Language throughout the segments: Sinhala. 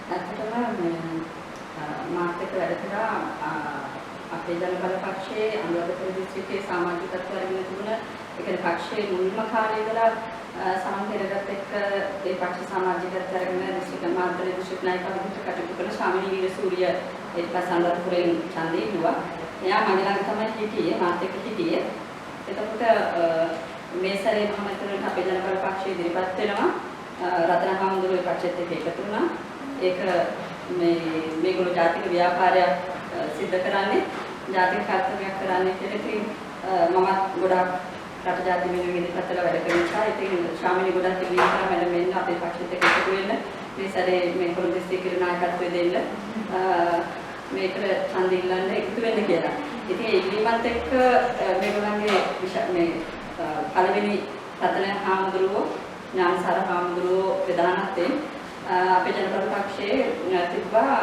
ඇත්තටම මාත් එක්ක වැඩ කරා අපේ ජනබල පක්ෂයේ අනුරාධපුර දිස්ත්‍රික්කයේ සමාජිකත්වය අරගෙන තිබුණ ඒ කියන්නේ පක්ෂයේ මුල්ම කාලේ ඉඳලා සමන්තරගත් එක්ක ඒ පක්ෂ සමාජිකත්වය අරගෙන දිස්ත්‍රික්ක මාධ්‍ය දිස්ත්‍රික් නායකවරුන්ට කටයුතු කරන ශාමිනී වීරසූරිය ඊට පස්සේ අනුරාධපුරයෙන් ඡන්දේ ඉදුවා. එයා මගේ ළඟ තමයි හිටියේ මාත් එක්ක හිටියේ. එතකොට මේ සැරේ මම හිතනවා අපේ ජනබල පක්ෂයේ ඉදිරිපත් වෙනවා. රතන හාමුදුරුවෝ පක්ෂෙත් එක්ක එකතු වුණා. ඒක මේගොල්ලෝ ජාතික ව්‍යාපාරයක් සිද්ධ කරන්නේ ජාතික කර්තව්‍යයක් කරන්නේ කියලා. ඉතින් මමත් ගොඩක් රට ජාති වෙනුවෙන් ඉදිරිපත් වෙලා වැඩ කරන නිසා ඉතින් ශාමිනී ගොඩක් ඉල්ලීම් කරා මම මෙන්න අපේ පක්ෂෙත් එක්ක එකතු වෙන්න. මේ සැරේ මේ කොළඹ දිස්ත්‍රික්කේ නායකත්වය දෙන්න. මේකට ඡන්ද ඉල්ලන්න එකතු වෙන්න කියලා. ඉතින් ඒ ඉල්ලීමත් එක්ක මේගොල්ලන්ගේ මේ පළවෙනි රතන හාමුදුරුවෝ ඥානසාර හාමුදුරුවෝ ප්‍රධානත්වයෙන් අපේ ජනපද පක්ෂයේ තිබ්බා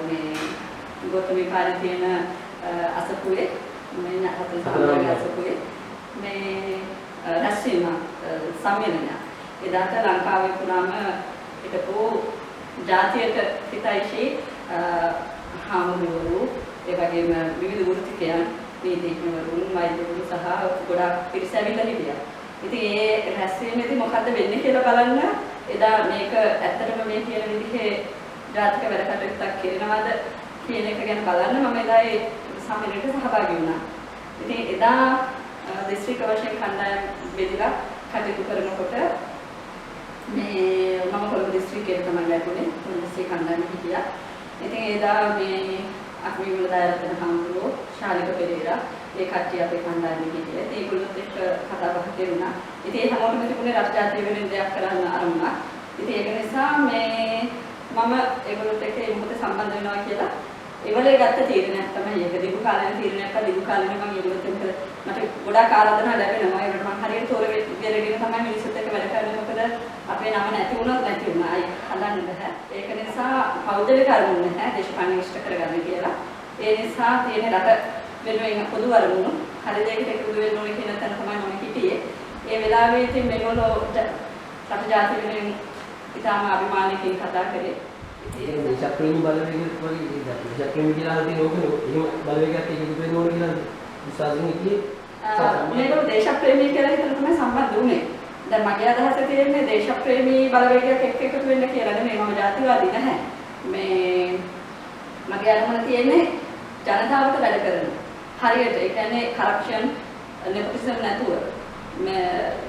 මේ ගෝතමී පාරේ තියෙන අසපුවේ මේ රතන සාමරාගේ අසපුවේ මේ රැස්වීම සම්මේලනය. එදාට ලංකාවේ පුරාම හිටපු ජාතියට හිතයිශී හාමුදුරුවෝ ඒ වගේම විවිධ වෘත්තිකයන් නීතිඥවරුන් වෛද්‍යවරුන් සහ ගොඩාක් පිරිස ඇවිල්ලා හිටියා. ඉතින් ඒ රැස්වීමේදී මොකද්ද වෙන්නේ කියලා බලන්න එදා මේක ඇත්තටම මේ කියන විදිහේ ජාතික වැඩ කටයුත්තක් කරනවද කියන එක ගැන බලන්න මම එදා ඒ සම්මේලනයට සහභාගී වුණා. ඉතින් එදා දිස්ත්‍රික්ක වශයෙන් කණ්ඩායම් බෙදලා කටයුතු කරනකොට මේ මම කොළඹ දිස්ත්‍රික්කයේ තමයි ලැබුණේ. කොළඹ කණ්ඩායම හිටියා. ඉතින් එදා මේ අක්මිමුල දායරතන හාමුදුරුවෝ ශාලික පෙරේරා ඒ කට්ටිය අපේ කණ්ඩායමේ හිටියේ. ඒගොල්ලොත් එක්ක කතා බහ කරුණා. ඉතින් ඒ හැමෝටම තිබුණේ රට ජාතිය වෙනුවෙන් දෙයක් කරන්න අරමුණක්. ඉතින් ඒක නිසා මේ මම ඒගොල්ලොත් එක්ක ඒ මොහොතේ සම්බන්ධ වෙනවා කියලා ඒවලේ ගත්ත තීරණයක් තමයි ඒක. දීර්ඝ කාලීන තීරණයක්. දීර්ඝ කාලීන මම ඒගොල්ලොත් එක්ක මට ගොඩාක් ආරාධනා ලැබෙනවා. ඒකට මම හරියට තෝරගෙන තමයි මිනිස්සුත් එක්ක වැඩ කරන්නේ. මොකද අපේ නම නැති වුණොත් නැති වුණා. අය හදන්න බෑ. ඒක නිසා පෞද්ගලික අරමුණ නැහැ. දේශපාලන ඉෂ්ට කරගන්න කියලා. ඒ නිසා තියෙන රට වෙනුවෙන් පොදු අරමුණු හරි දෙයකට එකතු වෙන්න ඕනේ කියන තැන තමයි මම හිටියේ. ඒ වෙලාවේ ඉතින් මේගොල්ලෝ රට ජාතිය වෙනුවෙන් ඉතාම අභිමානයෙන් කතා කරේ. ඉතින් දේශප්‍රේමී බලවේගයක් වගේ දේශප්‍රේමී කියලා හිතේ නෝකනේ. එහෙම බලවේගයක් එකතු වෙන්න ඕනේ කියලා විශ්වාසයෙන් හිටියේ. මේගොල්ලෝ දේශප්‍රේමී කියලා හිතන තමයි සම්බන්ධ වුනේ. දැන් මගේ අදහස තියෙන්නේ දේශප්‍රේමී බලවේගයක් එක්ක එකතු වෙන්න කියලා නෙමෙයි. මම ජාතිවාදී නැහැ. මේ මගේ අරමුණ තියෙන්නේ ජනතාවට වැඩ කරන. හරියට ඒ කියන්නේ කරප්ෂන් නෙපොටිසම් නැතුව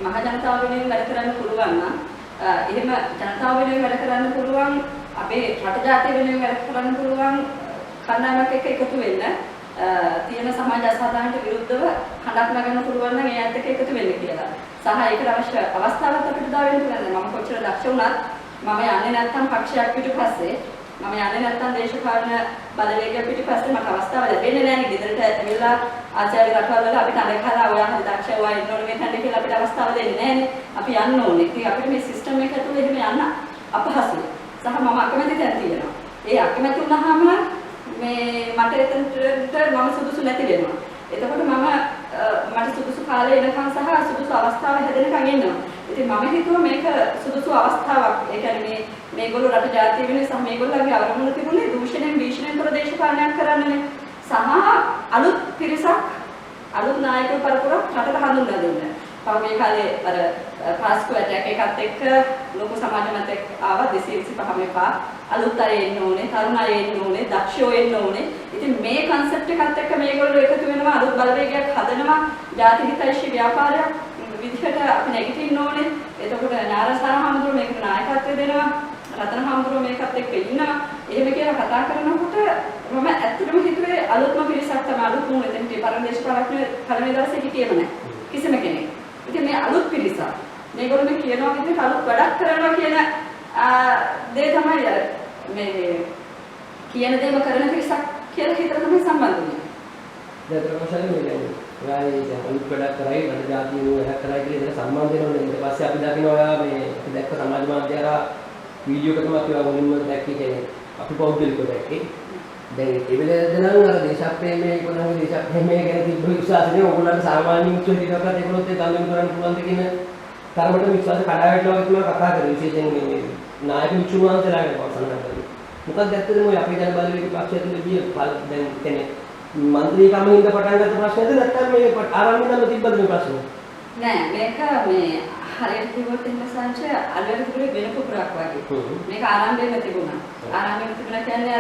මහ ජනතාව වෙනුවෙන් වැඩ කරන්න පුළුවන් නම් එහෙම ජනතාව වෙනුවෙන් වැඩ කරන්න පුළුවන් අපේ රට ජාතිය වෙනුවෙන් වැඩ කරන්න පුළුවන් කණ්ඩායමක් එක්ක එකතු වෙන්න තියෙන සමාජ අසාධාරණට විරුද්ධව හඬක් නගන්න පුළුවන් නම් ඒත් එක්ක එකතු වෙන්න කියලා. සහ ඒකට අවශ්‍ය අවස්ථාවක් අපිට දා වෙන්න පුළුවන්. මම කොච්චර දක්ෂ වුණත් මම යන්නේ නැත්තම් පක්ෂයක් පිටුපස්සේ මම යන්නේ නැත්තම් දේශපාලන බලවේගයක් පිටුපස්සේ මට අවස්ථාව ලැබෙන්නේ නැහැ නේ. ගෙදරට ඇවිල්ලා ආචාර්ය රටවල් වල අපිට අඳකලා ඔයා හරි දක්ෂ ඔයා ඉන්න ඕනේ මෙතනට කියලා අපිට අවස්ථාව දෙන්නේ නැහැ නේ. අපි යන්න ඕනේ. ඉතින් අපිට මේ සිස්ටම් එක ඇතුලේ එහෙම යන්න අපහසුයි. සහ මම අකමැති තැන් තියෙනවා. ඒ අකමැති වුණාම මේ මට එතනට මම සුදුසු නැති වෙනවා. එතකොට මට සුදුසු කාලය එනකන් සහ සුදුසු අවස්ථාව හැදෙනකන් ඉන්නවා. ඉතින් මම හිතුවා මේක සුදුසු අවස්ථාවක්. ඒ කියන්නේ මේගොල්ලෝ රට ජාතිය වෙනුවෙන් සහ මේගොල්ලන්ගේ අරමුණ තිබුණේ දූෂණයෙන් භීෂණයෙන් තොර දේශපාලනයක් කරන්නනේ. සහ අලුත් පිරිසක් අලුත් නායක පරපුරක් රටට හඳුන්වා දෙන්න. තව මේ කාලේ අර පාස්කෝ ඇටැක් එකත් එක්ක ලොකු සමාජ මතයක් ආවා 225 එපා. අලුත් අය එන්න ඕනේ, තරුණ අය එන්න ඕනේ, දක්ෂයෝ එන්න ඕනේ. ඉතින් මේ concept එකත් එක්ක මේගොල්ලෝ එකතු වෙනවා අලුත් බලවේගයක් හදනවා. ජාති හිතයිශී ව්‍යාපාරයක් විදිහට අපි නැගිටින්න ඕනේ. එතකොට ඥානසාර හාමුදුරුවෝ මේකට නායකත්වය දෙනවා. රතන හාමුදුරුවෝ මේකත් එක්ක ඉන්නවා. එහෙම කියලා කතා කරනකොට මම ඇත්තටම හිතුවේ අලුත්ම පිරිසක් තමයි අලුත් වුණ එතන පරණ දේශපාලන පළවෙනි දවසේ හිටියේම නැහැ. කිසිම කෙනෙක්. ඉතින් මේ අලුත් පිරිසක් මේගොල්ලෝ කියනවා විදිහට අලුත් වැඩක් කරනවා කියන දේ තමයි අර මේ කියන දේම කරන පිරිසක් කියලා හිතලා තමයි සම්බන්ධ වෙන්නේ. දැන් ප්‍රකාශනය වෙන්නේ. ඔයාලා අලුත් වැඩක් කරයි රට ජාතිය වැඩක් කරයි කියලා ඉතින් සම්බන්ධ වෙනවා. ඊට පස්සේ අපි දකින්න ඔයා මේ අපි දැක්ක සමාජ මාධ්‍ය හරහා වීඩියෝ එකක් තමයි ඔයා මුලින්ම දැක්කේ කියන්නේ අපි පෞද්ගලිකව දැක්කේ. දැන් ඒ වෙලේද නම් අර දේශප්‍රේමයේ කොනහේ දේශප්‍රේමයේ ගැන තිබ්බ විශ්වාසනේ ඕගොල්ලන්ට සාමාන්‍ය මිනිස්සු හිතනකොට ඒගොල්ලොත් ඒ තල්ලු කරන්න පුළුවන් ද කියන තරමට විශ්වාස කඩාවැටෙනවා වගේ තමයි කතා කරන්නේ විශේෂයෙන් මේ නායක විචුණුවන්සලා ගැන මම සඳහන් කරන්නේ. මොකක්ද ඇත්තටම ඔය අපේ ජන බලවේග පක්ෂය ඇතුළේදී දැන් කියන්නේ මන්ත්‍රීකම හින්දා පටන් ගත්ත ප්‍රශ්නද නැත්නම් මේ ආරම්භයෙන්ම තිබ්බද මේ ප්‍රශ්නේ? නෑ මේක මේ හරියට කිව්වොත් එහෙම සංචය අලුත් තිබුණේ වෙන කුකුරක් වගේ. මේක ආරම්භයෙන්ම තිබුණා. ආරම්භයෙන්ම තිබුණා කියන්නේ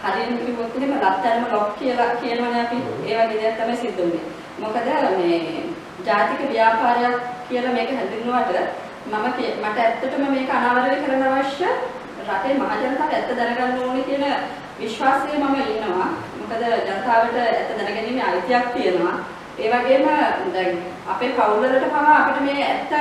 අර හරියට කිව්වොත් එහෙම රත්තරන්ම ලොක් කියලා කියනවනේ අපි. ඒ වගේ දෙයක් තමයි සිද්ධ වුනේ. මොකද මේ ජාතික ව්‍යාපාරයක් කියලා මේක හැඳින්වුවාට මට ඇත්තටම මේක අනාවරණය කරන්න අවශ්‍ය රටේ මහජනතාව ඇත්ත දැනගන්න ඕනේ කියන විශ්වාසයේ මම ඉන්නවා. මොකද ජනතාවට ඇත්ත දැනගැනීමේ අයිතියක් තියෙනවා. ඒ වගේම දැන් අපේ පවුල්වලට පවා අපිට මේ ඇත්ත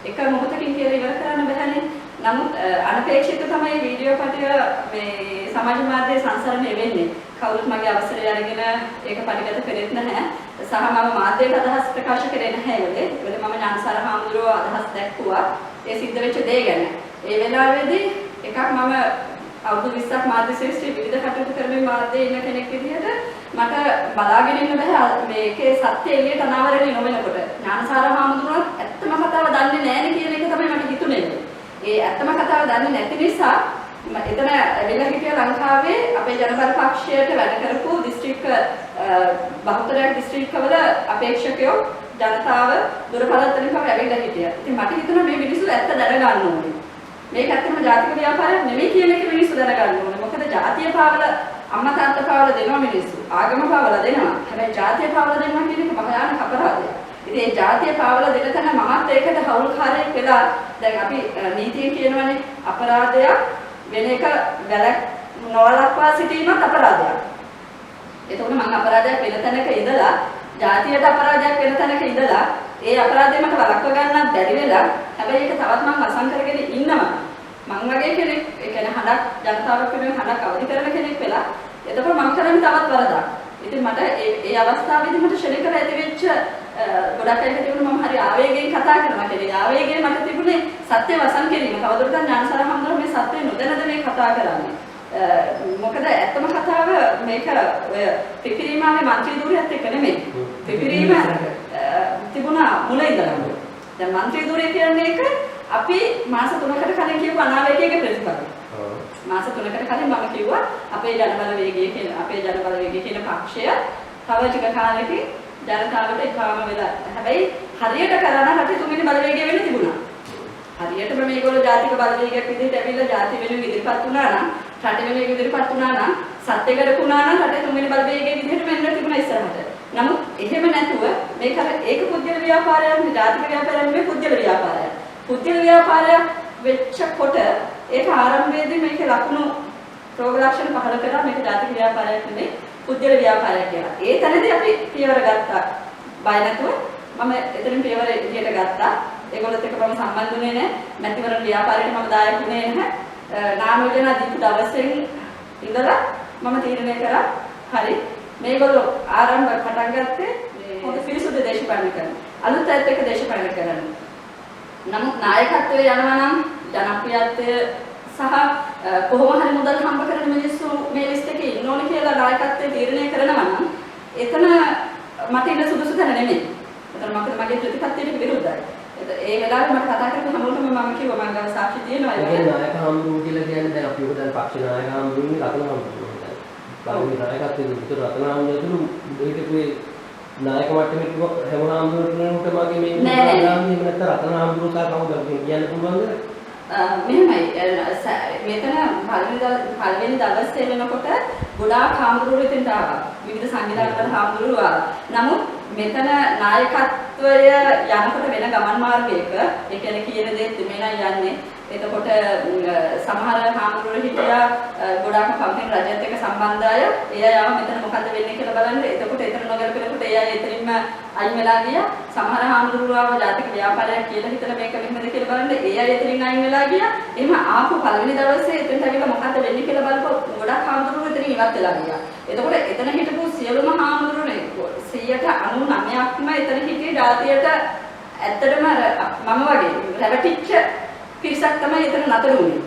එක මොහොතකින් කියලා ඉවර කරන්න බැහැනේ. නමුත් අනපේක්ෂිත තමයි වීඩියෝ පටිය මේ සමාජ මාධ්‍යයේ සංසරණය වෙන්නේ. කවුරුත් මගේ අවසරය අරගෙන ඒක පරිගත කරෙත් නැහැ. සහ මම මාධ්‍යයට අදහස් ප්‍රකාශ කරේ නැහැ ඒකේ. ඒකද මම ඥානසාර හාමුදුරුවෝ අදහස් දැක්වුවා. ඒ සිද්ධ වෙච්ච දේ ගැන. ඒ වෙලාවේදී එකක් මම අවුරුදු 20ක් මාධ්‍ය ශ්‍රේෂ්ඨ විවිධ කටයුතු කරමින් මාධ්‍යයේ ඉන්න කෙනෙක් විදිහට මට බලාගෙන ඉන්න බෑ මේකේ සත්‍ය එළියට අනාවරණය නොවෙනකොට. ඥානසාර හාමුදුරුවෝ ඇත්තම කතාව දන්නේ නැහැ කියන එක තමයි මට හිතුනේ. ඒ ඇත්තම කතාව දන්නේ නැති නිසා එතන ඇවිල්ලා හිටිය ලංකාවේ අපේ ජනබල පක්ෂයට වැඩ කරපු දිස්ත්‍රික්ක බහුතරයක් දිස්ත්‍රික්කවල අපේක්ෂකයෝ ජනතාව දුරපළාත්වලින් පවා ඇවිල්ලා හිටියා. ඉතින් මට හිතුණා මේ මිනිස්සු ඇත්ත දැනගන්න ඕනේ. මේක ඇත්තටම ජාතික ව්‍යාපාරයක් නෙමෙයි කියන එක මිනිස්සු දැනගන්න ඕනේ. මොකද ජාතිය පාවල අම්මා තාත්තා පාවල දෙනවා මිනිස්සු. ආගම පාවල දෙනවා. හැබැයි ජාතිය පාවල දෙනවා කියන එක භයානක අපරාධයක්. ඉතින් ඒ ජාතිය පාවල දෙන තැන මමත් ඒකට හවුල්කාරයෙක් වෙලා දැන් අපි නීතිය කියනවනේ අපරාධයක් වෙන එක වැලක් නොවලක්වා සිටීමත් අපරාධයක්. එතකොට මම අපරාධයක් වෙන තැනක ඉඳලා ජාතියට අපරාධයක් වෙන තැනක ඉඳලා ඒ අපරාධය මට වළක්ව ගන්නත් බැරි වෙලා හැබැයි ඒක තවත් මම වසන් කරගෙන ඉන්නවා. මං වගේ කෙනෙක් ඒ කියන්නේ හඩක් ජනතාවක් වෙනුවෙන් හඩක් අවදි කරන කෙනෙක් වෙලා එතකොට මම කරන්නේ තවත් වරදක්. ඉතින් මට ඒ අවස්ථාවේදී මට ශනිකව ඇති වෙච්ච ගොඩක් අය හිටියුණු මම හරි ආවේගයෙන් කතා කරනවා කියන්නේ ආවේගයෙන් මට තිබුණේ සත්‍ය වසන් කිරීම. තවදුරටත් ඥානසාර හඳුනන මේ සත්‍ය නොදැනද මේ කතා කරන්නේ. මොකද ඇත්තම කතාව මේක ඔය පිපිරීමාවේ මන්ත්‍රී ධූරයත් එක්ක නෙමෙයි. පිපිරීම තිබුණා මුල ඉඳලම. දැන් මන්ත්‍රී ධූරය කියන්නේ එක අපි මාස 3කට කලින් කියපු අනාවේගයක ප්‍රතිඵලය. මාස 3කට කලින් මම කිව්වා අපේ ජනබලවේගය කියන පක්ෂය තව ටික කාලෙකින් ජනතාවට එපාම වෙලා. හැබැයි හරියට කරන රටේ තුන්වෙනි බලවේගය වෙන්න තිබුණා. හරියටම මේගොල්ලෝ ජාතික බලවේගයක් විදිහට ඇවිල්ලා ජාති වෙනුවෙන් ඉදිරිපත් වුණා නම් රට වෙනුවෙන් ඉදිරිපත් වුණා නම් සත්‍ය කරපුණා නම් රටේ තුන්වෙනි බලවේගයේ විදිහට වෙන්න තිබුණා ඉස්සරහට. නමුත් එහෙම නැතුව මේක අර ඒක පුද්ගල ව්‍යාපාරයක් නෙවෙයි ජාතික ව්‍යාපාරයක් නෙවෙයි පුද්ගල ව්‍යාපාරයක්. පුද්ගල ව්‍යාපාරයක් වෙච්ච කොට ඒක ආරම්භයේදී මේකේ ලකුණු රෝග ලක්ෂණ පහළ කරා මේක ජාතික ව්‍යාපාරයක් නෙවෙයි පුද්ගල ව්‍යාපාරයක් කියලා. ඒ තැනදී අපි පියවර ගත්තා. බය නැතුව මම එතනින් පියවර එළියට ගත්තා. ඒගොල්ලොත් එක්ක මම සම්බන්ධ වුණේ නැහැ. මැතිවරණ ව්‍යාපාරයට මම දායක වුණේ නැහැ. නාම යෝජනා දීපු දවසෙන් ඉඳලා මම තීරණය කරා හරි මේගොල්ලෝ ආරම්භ පටන් ගත්තේ හොඳ පිරිසුදු දේශපාලන කරන. අලුත් අයත් එක්ක දේශපාලන කරන. නමුත් නායකත්වයේ යනවා නම් ජනප්‍රියත්වය සහ කොහොම හරි මුදල් හම්බ කරන මිනිස්සු මේ ලිස්ට් එකේ ඉන්න ඕනේ කියලා නායකත්වයේ තීරණය කරනවා නම් එතන මට ඉන්න සුදුසු තැන නෙමෙයි. එතන මගේ ප්‍රතිපත්තියට විරුද්ධයි. ඒ වෙලාවේ මට කතා කරපු හැමෝටම මම කිව්වා මම ගාව සාක්ෂි තියෙනවා ඒක. ඒ නායක හම්බුනේ කියලා කියන්නේ දැන් අපි උදේ පක්ෂ නායක හම්බුනේ රතන හම්බුනේ. බලමු නායකත්වයේ විතර රතන හම්බුනේ දෙහිටපුවේ නායක මට්ටමේ කිව්ව හැම හම්බුනේට මගේ මේ ආගාමී එහෙම නැත්නම් රතන හම්බුනේ සා කවුද කියන්න පුළුවන්ද? මෙහෙමයි මෙතන පළවෙනි දවසේ වෙනකොට ගොඩාක් හාමුදුරුවෝ ඉතින් ආවා. විවිධ සංවිධානවල හාමුදුරුවෝ ආවා. නමුත් මෙතන නායකත්වය යනකොට වෙන ගමන් මාර්ගයක ඒ කියන්නේ කියන දේ දෙමෙනයි යන්නේ. එතකොට සමහර හාමුදුරුවෝ හිටියා ගොඩාක් කම්පැනි රජයත් එක්ක සම්බන්ධ අය. ඒ අය ආව මෙතන මොකද්ද වෙන්නේ කියලා බලන්න. එතකොට එතන නොගැලපෙනකොට ඒ අය එතනින්ම අයින් වෙලා ගියා. සමහර හාමුදුරුවෝ ආව ජාතික ව්‍යාපාරයක් කියලා හිතලා මේක මෙහෙමද කියලා බලන්න. ඒ අය එතනින් අයින් වෙලා ගියා. එහෙම ආපු පළවෙනි දවසේ එතනට ඇවිල්ලා මොකද්ද වෙන්නේ කියලා බලපුවා ගොඩාක් හාමුදුරුවෝ එතනින් ඉවත් වෙලා ගියා. එතකොට එතන හිටපු සියලුම හාමුදුරුවනේ 199%ක්ම එතන හිටියේ ජාතියට ඇත්තටම මම වගේ රැවටිච්ච පිරිසක් තමයි එතන නතර වුනේ.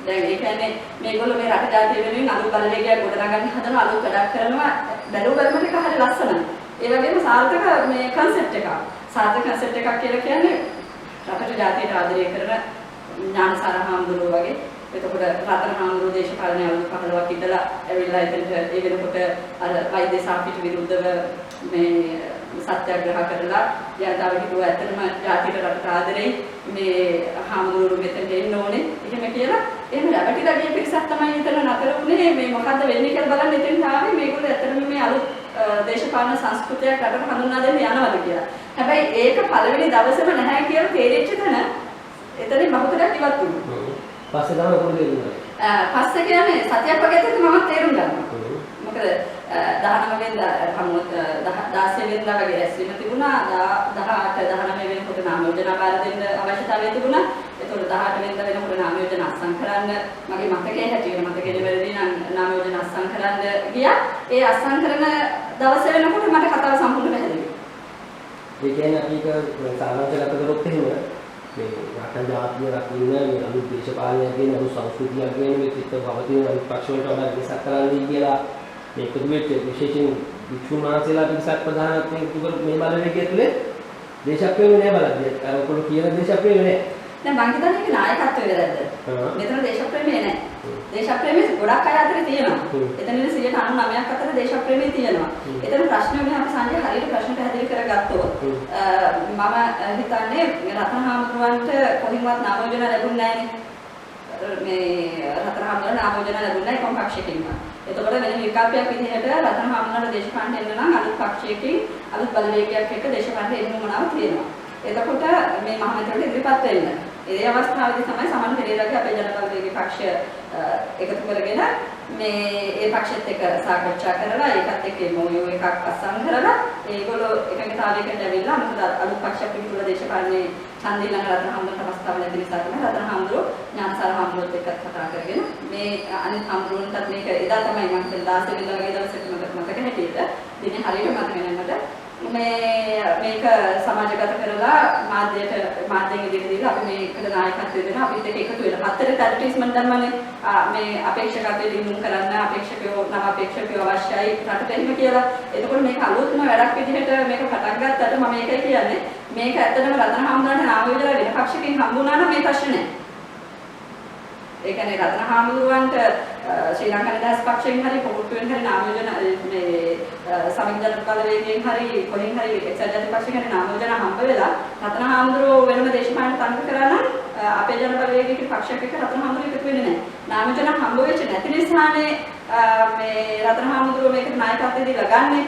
දැන් ඒ කියන්නේ මේගොල්ලෝ මේ රට ජාතිය වෙනුවෙන් අලුත් බලවේගයක් ගොඩනගන්න හදන අලුත් වැඩක් කරනවා. බැලුව බැලමට එක හරිය ලස්සනයි. ඒ වගේම සාර්ථක මේ කන්සෙප්ට් එකක්. සාර්ථක කන්සෙප්ට් එකක් කියලා කියන්නේ රටට ජාතියට ආදරය කරන ඥානසාර හාමුදුරුවෝ වගේ. එතකොට රතන හාමුදුරුවෝ දේශපාලනය අවුරුදු 15ක් ඉඳලා ඇවිල්ලා එතනට ඒ වෙනකොට අර වෛද්‍ය සාපිට විරුද්ධව මේ සත්‍යග්‍රහ කරලා ජනතාව හිතුවා ඇත්තටම ජාතියට රටට ආදරෙයි මේ හාමුදුරුවෝ මෙතනට එන්න ඕනේ. එහෙම කියලා එහෙම රැවටිලා ගිය පිරිසක් තමයි එතන නතර වුණේ. මේ මොකද්ද වෙන්නේ කියලා බලන්න එතෙන් ආවේ. මේගොල්ලෝ ඇත්තටම මේ අලුත් දේශපාලන සංස්කෘතියක් රටට හඳුන්වා දෙන්න යනවාද කියලා. හැබැයි ඒක පළවෙනි දවසේම නැහැ කියලා තේරෙච්ච තැන එතනින් බහුතරයක් ඉවත් වුණා. පස්සේ තමයි කොහොමද දෙන්නේ? පස්සේ කියන්නේ සතියක් වගේ ඇතුළත මම තේරුම් ගන්නවා. මොකද 19 වෙනිදා 16 වෙනිදා වගේ රැස්වීම තිබුණා. 18 19 වෙනකොට නාම යෝජනා බාර දෙන්න අවශ්‍යතාවය තිබුණා. ඒතකොට 18 වෙනිදා වෙනකොට නාම යෝජනා අත්සන් කරන්න මගේ මතකයේ හැටියට මතකයේ වැරදි නම් නාම යෝජනා අත්සන් කරන්න ගියා. ඒ අත්සන් කරන දවසේ වෙනකොට මට කතාව සම්පූර්ණ පැහැදිලි වුණා. ඒ කියන්නේ අපි ඒක සාමාන්‍යගත කරොත් එහෙම මේ රට ජාතිය රකින්න මේ අලුත් දේශපාලනයක් කියන අලුත් සංස්කෘතියක් කියන මේ පිට පවතින අලුත් පක්ෂ වලට වඩා විසක් කරන්නේ කියලා මේ එකතු වෙච්ච විශේෂයෙන් වික්ෂුන් වහන්සේලා පිරිසක් ප්‍රධානත්වයෙන් ඉතුරු මේ බලවේගය තුලේ දේශප්‍රේමී නෑ බලද්දී අර ඔයගොල්ලෝ කියන දේශප්‍රේමී නෑ. දැන් මං හිතන්නේ ඒක නායකත්වයේ වැරද්ද. මෙතන දේශප්‍රේමී නෑ. දේශප්‍රේමී ගොඩක් අය අතර තියෙනවා. එතන ඉන්න 99ක් අතර දේශප්‍රේමී තියෙනවා. එතන ප්‍රශ්න වලින් අපි සංජය හරියට ප්‍රශ්න පැහැදිලි කරගත්තොත් මම හිතන්නේ රතන හාමුදුරුවන්ට කොහින්වත් නාම යෝජනා ලැබුණේ නෑනේ. මේ රතන හාමුදුරුවන්ට නාම යෝජනා ලැබුණේ නැහැ කොම් පක්ෂයකින්ම. එතකොට වෙන විකල්පයක් විදිහට රතන හාමුදුරුවන්ට දේශපාලනය එන්න නම් අලුත් පක්ෂයකින් අලුත් බලවේගයක් එක්ක දේශපාලනය එන්න මොනවාක් තියෙනවා. එතකොට මේ මහමෙතනට ඉදිරිපත් වෙන්න. ඒ අවස්ථාවේදී තමයි සමන් පෙරේරාගේ අපේ ජනබලවේගයේ පක්ෂය එකතු කරගෙන මේ ඒ පක්ෂෙත් එක්ක සාකච්ඡා කරලා ඒකත් එක්ක මොයෝ එකක් අස්සම් කරලා ඒගොල්ලෝ එකඟතාවයකට ඇවිල්ලා මොකද අලුත් පක්ෂයක් පිටුල දේශපාලනේ ඡන්දිලන රතන හාමුදුරුවන්ට අවස්ථාව ලැබෙන නිසා තමයි රතන හාමුදුරුවෝ ඥානසාර හාමුදුරුවෝත් එක්ක කතා කරගෙන මේ අනිත් හාමුදුරුවන්ටත් මේක එදා තමයි මම හිතන්නේ 16 වෙනිදා වගේ දවසක මතක හැටියට දිනේ හරියට මතක නැන්නට මේක සමාජගත කරලා මාධ්‍යයෙන් ඉදිරියට දීලා අපි මේකට නායකත්වය දෙනවා අපිත් එක්ක එකතු වෙලා පත්තරේ ඇඩ්වර්ටයිස්මන්ට් දැම්මනේ මේ අපේක්ෂකත්වය දිනුම් කරන්න අපේක්ෂකයෝ නව අපේක්ෂකයෝ අවශ්‍යයි රටට එහෙම කියලා. එතකොට මේක අලුත්ම වැඩක් විදිහට මේක පටන් ගත්තට මම ඒකයි කියන්නේ මේක ඇත්තටම රතන හාමුදුරන්ට නාම යෝජනා වෙන පක්ෂකින් හම්බුණා නම් මේ ප්‍රශ්නේ නැහැ. ඒ කියන්නේ රතන හාමුදුරුවන්ට ශ්‍රී ලංකා නිදහස් පක්ෂයෙන් හරි පොකුට්ටුවෙන් හරි නාම යෝජනා මේ සමිතිජන බලවේගයෙන් හරි කොහෙන් හරි එක්සත් ජාතික පක්ෂයෙන් හරි නාම යෝජනා හම්බ වෙලා රතන හාමුදුරුවෝ වෙනම දේශපාලන තන්ත්‍ර කරා නම් අපේ ජන බලවේගයේ පක්ෂයක් එක්ක රතන හාමුදුරුවෝ එකතු වෙන්නේ නැහැ. නාම යෝජනා හම්බ වෙච්ච නැති නිසානේ මේ රතන හාමුදුරුවෝ මේකට නායකත්වය දීලා ගන්නෙ.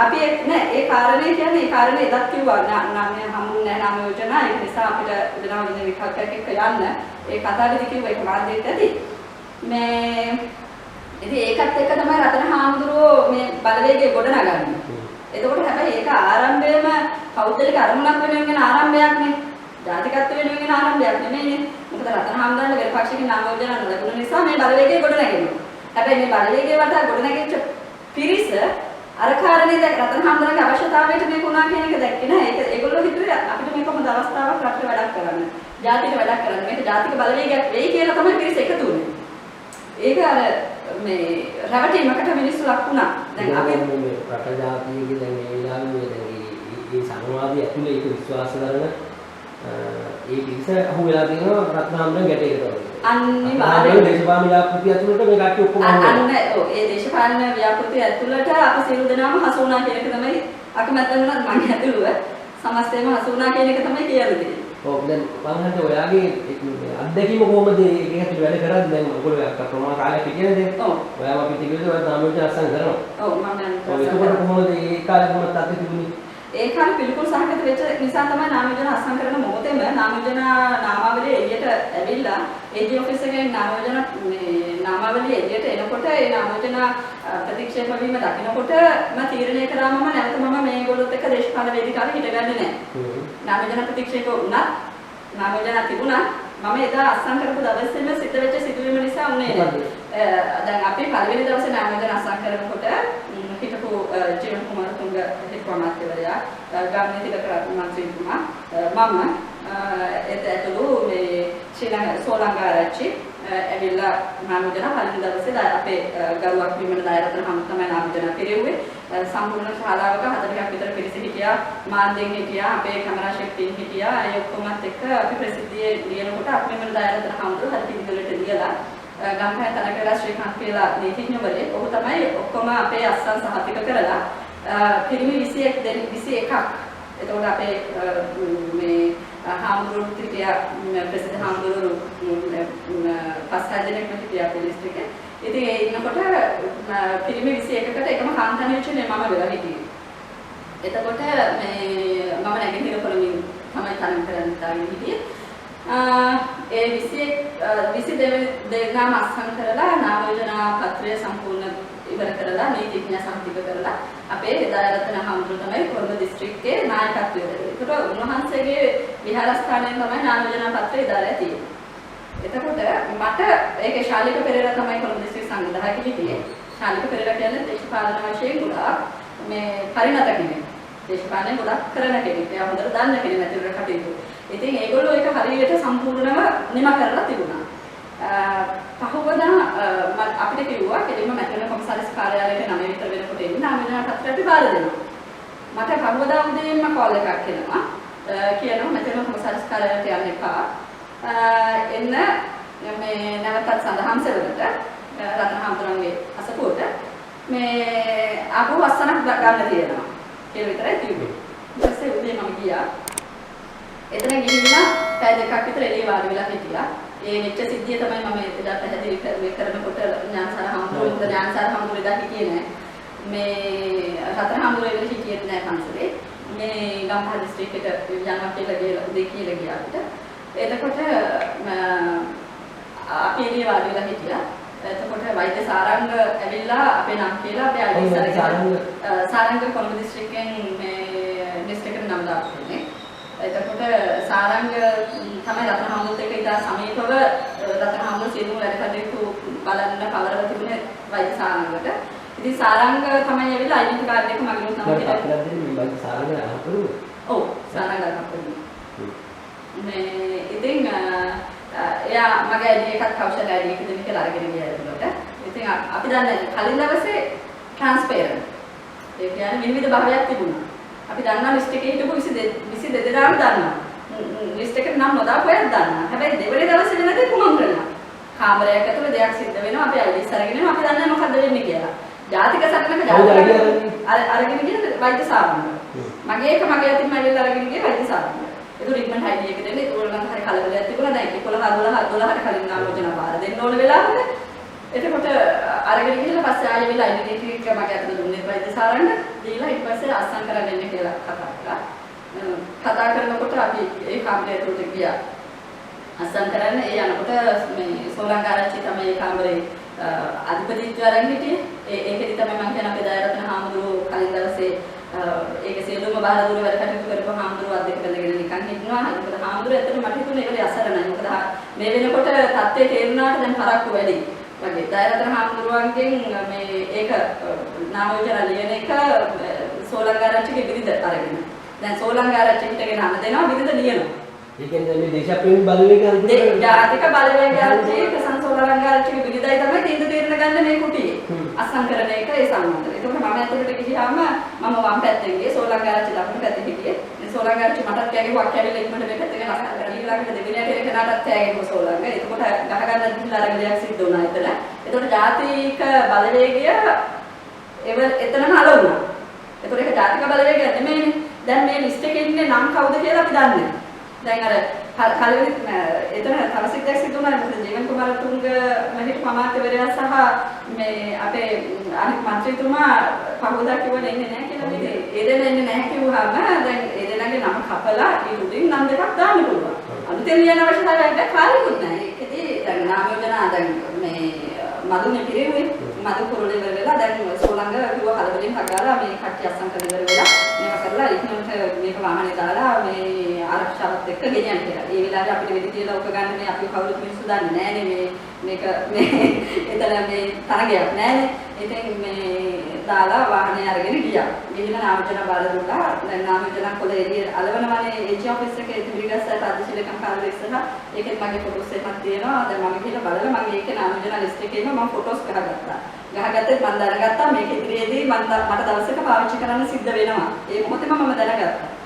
අපි නෑ ඒ කාරණේ කියන්නේ ඒ කාරණේ එදත් කිව්වා නම් හම්බුනේ නැහැ නාම යෝජනා ඒක නිසා අපිට වෙනවා ඉන්න විකල්පයක් එක්ක යන්න ඒ කතාවේදී කිව්වා ඒක මාධ්‍යෙත් ඇති මේ ඉතින් ඒකත් එක්ක තමයි රතන හාමුදුරුවෝ මේ බලවේගය ගොඩනගන්නේ. එතකොට හැබැයි ඒක ආරම්භයේම පෞද්ගලික අරමුණක් වෙනුවෙන් ආරම්භයක් නේ. ජාතිකත්ව වෙනුවෙන් ආරම්භයක් නෙමෙයිනේ. මොකද රතන හාමුදුරන්ගේ වෙන පක්ෂයකින් නාම යෝජනා නොලැබුණ නිසා මේ බලවේගය ගොඩනැගෙනවා. හැබැයි මේ බලවේගය වටා ගොඩනැගෙච්ච පිරිස අර කාරණේ දැන් රතන හාමුදුරන්ගේ අවශ්‍යතාවයට මේක උනා කියන එක දැක්කේ නෑ. ඒක ඒගොල්ලෝ හිතුවේ අපිට මේක හොඳ අවස්ථාවක් රටේ වැඩක් කරන්න. ජාතික වැඩක් කරන්න. මේක ජාතික බලවේගයක් වෙයි කියලා තමයි පිරිස එකතු වුනේ. ඒක අර මේ රැවටීමකට මිනිස්සු ලක් වුණා. දැන් අපි රට ජාතියේ දැන් මේ විලාමයේ දැන් මේ සංවාදයේ ඇතුලේ ඒක විශ්වාස කරන ඒ පිරිස අහු වෙලා තියෙනවා රත්න හාමුදුරන් ගැටේකට වගේ. අනිවාර්යයෙන් දේශපාලන ව්‍යාපෘතිය ඇතුළට මේ කට්ටිය ඔක්කොම ඒ දේශපාලන ව්‍යාපෘතිය ඇතුළට අපි සියලු දෙනාම හසු වුණා කියන එක තමයි අකමැත්ත වුණත් මම ඇතුළුව සමස්තයම හසු වුණා කියන එක තමයි කියන්නේ. ඔව් දැන් මම හිතුවේ ඔයාගේ අත්දැකීම කොහොමද ඒක ඇතුළේ වැඩ කරන්නේ දැන් ඔයගොල්ලෝ ප්‍රමාණ කාලයක් හිටියේද? ඔව්. ඔයාම අපි තිබුණේ ඔය නාම යෝජනා අත්සන් කරනවා. ඔව් මම දැන් ඒක කොහොමද ඒ කාලේ කොහොමද අත්දැකීම තිබුණේ? ඒ කාලේ පිළිකුල් සහගත වෙච්ච නිසා තමයි නාම යෝජනා අත්සන් කරන මොහොතේම නාම යෝජනා නාමාවලිය එළියට ඇවිල්ලා AG ඔෆිස් එකෙන් නාම යෝජනා මේ නාමාවලිය එළියට එනකොට ඒ නාම යෝජනා ප්‍රතික්ෂේප වීම දකින්නකොට මම තීරණය කරා මම නැවත මම මේගොල්ලොත් එක්ක දේශපාලන වේදිකාවේ හිටගන්නේ නැහැ. නාම යෝජනා ප්‍රතික්ෂේප වුණත් නාම යෝජනා තිබුණා මම එදා අත්සන් කරපු දවසේම සිද්ධ වෙච්ච සිදුවීම නිසා උනේ නැහැ. දැන් අපි පළවෙනි දවසේ නාම යෝජනා අත්සන් කරනකොට හිටපු ජීවන කුමාරතුංග හිටපු අමාත්‍යවරයා ගාමිණී තිලකරත්න මන්ත්‍රීතුමා මම ඇතුළු මේ ශ්‍රී ලංකා සෝලංගාරච්චි ඇවිල්ලා නාමජන කලින් දවසේ අපේ ගරුවක් විමන දායරතන හම් තමයි නාමජන පිළිවෙන්නේ. සම්පූර්ණ ශාලාවක 40ක් විතර පිරිස හිටියා, මාන්දෙන් හිටියා, අපේ කැමරා ශිප්ටින් හිටියා. ඒ ඔක්කොමත් එක්ක අපි ප්‍රසිද්ධියේ ලියනකොට අපි විමන දායරතන හම්දුර හරි පිළිවෙලට ලියලා ගම්පහ තනකලා ශ්‍රීකාන්ත් කියලා නීතිඥවරයෙක් ඔහු තමයි ඔක්කොම අපේ අස්සන් සහතික කරලා පිරිමි 21ක් එතකොට අපේ මේ හාමුදුරුවෝ ත්‍රිපියා ප්‍රසිද්ධ හාමුදුරුවෝ පස් හය දෙනෙක් හිටියා ලිස්ට් එකේ. ඉතින් ඒ ඉන්නකොට පිරිමි 21කට එකම කාන්තානියෝජනය මම වෙලා හිටියේ. එතකොට මේ මම නැගෙනහිර කොළඹින් තමයි තරම් කරන්න තාගෙන හිටියේ. ඒ 22 දෙනාම අත්සන් කරලා නාම යෝජනා පත්‍රය සම්පූර්ණ ඉවර කරලා නීතිඥ සම්පූර්ණ කරලා අපේ දායරතන හාමුදුරුවෝ තමයි කොළඹ දිස්ත්‍රික්කයේ නායකත්වය දෙන්නේ. ඒකට උන්වහන්සේගේ විහාරස්ථානයෙන් තමයි නාම යෝජනා පත්‍රය ඉදාලා තියෙන්නේ. එතකොට මට ඒකේ ශාලික පෙරේරා තමයි කොළඹ දිස්ත්‍රික් සංවිධායක හිටියේ. ශාලික පෙරේරා කියන්නේ දේශපාලන වශයෙන් ගොඩාක් මේ පරිණත කෙනෙක්. දේශපාලනය ගොඩක් කරන කෙනෙක්. එයා හොඳට දන්න කෙනෙක් නැතිව කටයුතු. ඉතින් ඒගොල්ලෝ ඒක හරියට සම්පූර්ණව නිම කරලා තිබුණා. පහවදා අපිට කිව්වා කෙලින්ම මැතිවරණ කොමසාරිස් කාර්යාලයට 9 විතර වෙනකොට එන්න ආමන්ත්‍රණ පත්‍රය අපි බාර දෙනවා. මට පහවදා උදේම කෝල් එකක් එනවා. කියනවා මැතිවරණ කොමසාරිස් කාර්යාලයට යන්න එපා. එන්න මේ නැවතත් සඳහන් සෙවලට රතන හාමුදුරන්ගේ අසපුවට මේ ආපහු වස්සනක් ගන්න තියෙනවා කියලා විතරයි තිබුණේ. ඊට පස්සේ උදේ මම ගියා. එතන ගිහිල්ලා පැය දෙකක් විතර එළිය වාඩි වෙලා හිටියා. ඒ වෙච්ච සිද්ධිය තමයි මම එදා පැහැදිලි කරනකොට ඥානසාර හාමුදුරුවෝ ඥානසාර හාමුදුරුවෝ එදා හිටියේ නෑ. මේ රතන හාමුදුරුවෝ එදා හිටියෙත් නෑ පන්සලේ. මේ ගම්පහ දිස්ත්‍රික්කයට යනවා කියලා උදේ කියලා ගියා අපිට. එතකොට අපි එළිය වාඩි වෙලා හිටියා. එතකොට වෛද්‍ය සාරංග ඇවිල්ලා අපේ නම් කියලා අපේ අයිඩි සාරංග කොළඹ දිස්ත්‍රික්කයෙන් මේ ඩිස්ට්‍රික්ට් එකට නම් දාන්නේ. එතකොට සාරංග තමයි රතන හාමුදුරුවෝ එක්ක ඉඳලා සමීපව රතන හාමුදුරුවෝ සියලුම වැඩ කටයුතු බලන්න පවරව තිබුණේ වෛද්‍ය සාරංගට. ඉතින් සාරංග තමයි ඇවිල්ලා අයිඩෙන්ටි කාඩ් එක මගේ උන් තමයි කියලා. වෛද්‍ය සාරංග අහපරු. ඔව් සාරංග අහපරු. මේ ඉතින් එයා මගේ ID එකත් කෞශල ID එක දෙන්න කියලා අරගෙන ගියා ඒකට. ඉතින් අපි දන්නේ කලින් දවසේ ට්‍රාන්ස්පරන්ට්. ඒ කියන්නේ විවිධ භාවයක් තිබුණා. අපි දන්නා ලිස්ට් එකේ හිටපු 22 දෙනාම දන්නවා. ලිස්ට් එකට නම් නොදාපු අයත් දන්නවා. හැබැයි දෙවෙනි දවසේ වෙනදී කුමන්ත්‍රණ. කාමරයක් ඇතුළේ දෙයක් සිද්ධ වෙනවා. අපි IDs අරගෙන යනවා. අපි දන්නේ මොකද්ද වෙන්නේ කියලා. ජාතික සටනක අරගෙන ගිය වෛද්‍ය සාරංග. මගේ එක මගේ අතින්ම ඇවිල්ලා අරගෙන ගිය වෛද්‍ය සාරංග. ඒක රික්මන්ඩ් ID එක දෙන්නේ. ඒගොල්ලෝ නම් හරි කලබලයක් තිබුණා. දැන් 11 12ට කලින් නාමෝජන බාර දෙන්න ඕන වෙලාවක. එතකොට අරගෙන ගිහලා පස්සේ ආයෙ වෙලා ID එක මගේ අතට දුන්නේ වෛද්‍ය සාරංග. දීලා ඊට පස්සේ අස්සම් කරගෙන ඉන්න කියලා කතා කරා. කතා කරනකොට අපි ඒ කාමරේ ඇතුළට ගියා. අස්සම් කරන්න ඒ යනකොට මේ සෝලංගාරච්චි තමයි ඒ කාමරේ අධිපතිත්වය අරන් හිටියේ. ඒකෙදි තමයි මම කියන අපේ දායරතන හාමුදුරුවෝ කලින් දවසේ ඒක සියලුම බාහිර වැඩ කටයුතු කරපු හාමුදුරුවෝ අධ්‍යක්ෂ කරගෙන නිකන් හිටනවා. මොකද හාමුදුරුවෝ ඇත්තට මට හිතුනේ ඒකේ අසරණයි. මොකද මේ වෙනකොට තත්ත්වය තේරුණාට දැන් පරක්කු වැඩි. වගේ දායරතන හාමුදුරුවන්ගෙන් මේ ඒක නාමෝජන ලියන එක සෝලංගාරච්චිගේ බිරිඳ අරගෙන. දැන් සෝලංගාරච්චි හිටගෙන අම දෙනවා බිරිඳ ලියනවා. ඒ කියන්නේ මේ දේශප්‍රේමී බලවේග අන්තිමට ජාතික බලවේගයන්ගේ සෝලංගාරච්චිගේ බිරිඳයි තමයි තීන්දුව తీරන ගන්න මේ කුටියේ. අස්සම් කරන එක ඒ සම්බන්ධව. ඒකෝට මම ඇතුළට ගියාම මම වම් පැත්තෙන් ගියේ සෝලංගාරච්චි දකුණු පැත්තේ හිටියේ. මේ සෝලංගාරච්චි මටත් කෑගෙවුවා කැවිලා ඉක්මනට මේ පැත්තේ වෙනස් කරලා ඊළඟට දෙවියන්ට ඒක නාටත් කෑගෙවුවා සෝලංග. ඒකෝට ගහ ගන්න ගිහිල්ලා අරගෙන දෙයක් සිද්ධ වුණා එතන. ඒකෝට ජාතික බලවේගය එතනම අල වුණා. ඒකෝට ඒක ජාතික බලවේගය නෙමෙයිනේ. දැන් මේ ලිස්ට් එකේ ඉන්නේ නම් කවුද කියලා අපි දන්නේ නැහැ. දැන් අර කලවෙත් එතන තවසික් දැක් සිද්ධ වුණා. මොකද ජීවන් කුමාරතුංග මහිත අමාත්‍යවරයා සහ මේ අපේ අනිත් මන්ත්‍රීතුමා පහවදා කිව්වනේ ඉන්නේ නැහැ කියලා. මේ ඒ දෙන්න ඉන්නේ නැහැ කිව්වහම දැන් ඒ දෙන්නගේ නම කපලා ඊට උඩින් නම් දෙකක් දාන්න පුළුවන්. අලුතෙන් ලියන අවශ්‍යතාවයක් නැහැ. කාලෙකුත් නැහැ. ඒකදී දැන් නාම යෝජනා දැන් මේ මදුනේ පිරෙන්නේ මදු කුරුලේ ඉවර වෙලා දැන් සෝලංග කිව්ව කලබලෙන් හගාලා මේ කට්ටිය අස්සම් කරලා ඉවර වෙලා මේක කරලා ඉක්මනට මේක වාහනේ දාලා මේ ආරක්ෂාවත් එක්ක ගෙනියන්න කියලා. ඒ වෙලාවේ අපිට වෙදි තියලා ඔක ගන්න මේ අපි කවුරුත් මිනිස්සු දන්නේ නැහැනේ මේ මේක මේ එතන මේ තරගයක් නෑනේ. ඉතින් මේ දාලා වාහනේ අරගෙන ගියා. ගිහින් නාමජන බාර දුන්නා. දැන් නාමජන කොළ එළිය අලවනවනේ ඒජ් ඔෆිස් එකේ ඉතිරිගස්සට අධිශීලකම් කාර්යාලය ඉස්සරහා. ඒකෙත් මගේ ෆොටෝස් එකක් තියෙනවා. දැන් මම ගිහලා බලලා මම ඒකේ නාමජන ලිස්ට් එකේ ඉන්න මම ෆොටෝස් ගහගත්තා. ගහගත්තේ මම දැනගත්තා මේක ඉදිරියේදී මට දවසක පාවිච්චි කරන්න සිද්ධ වෙනවා. ඒ මොහොතේම මම දැනගත්තා.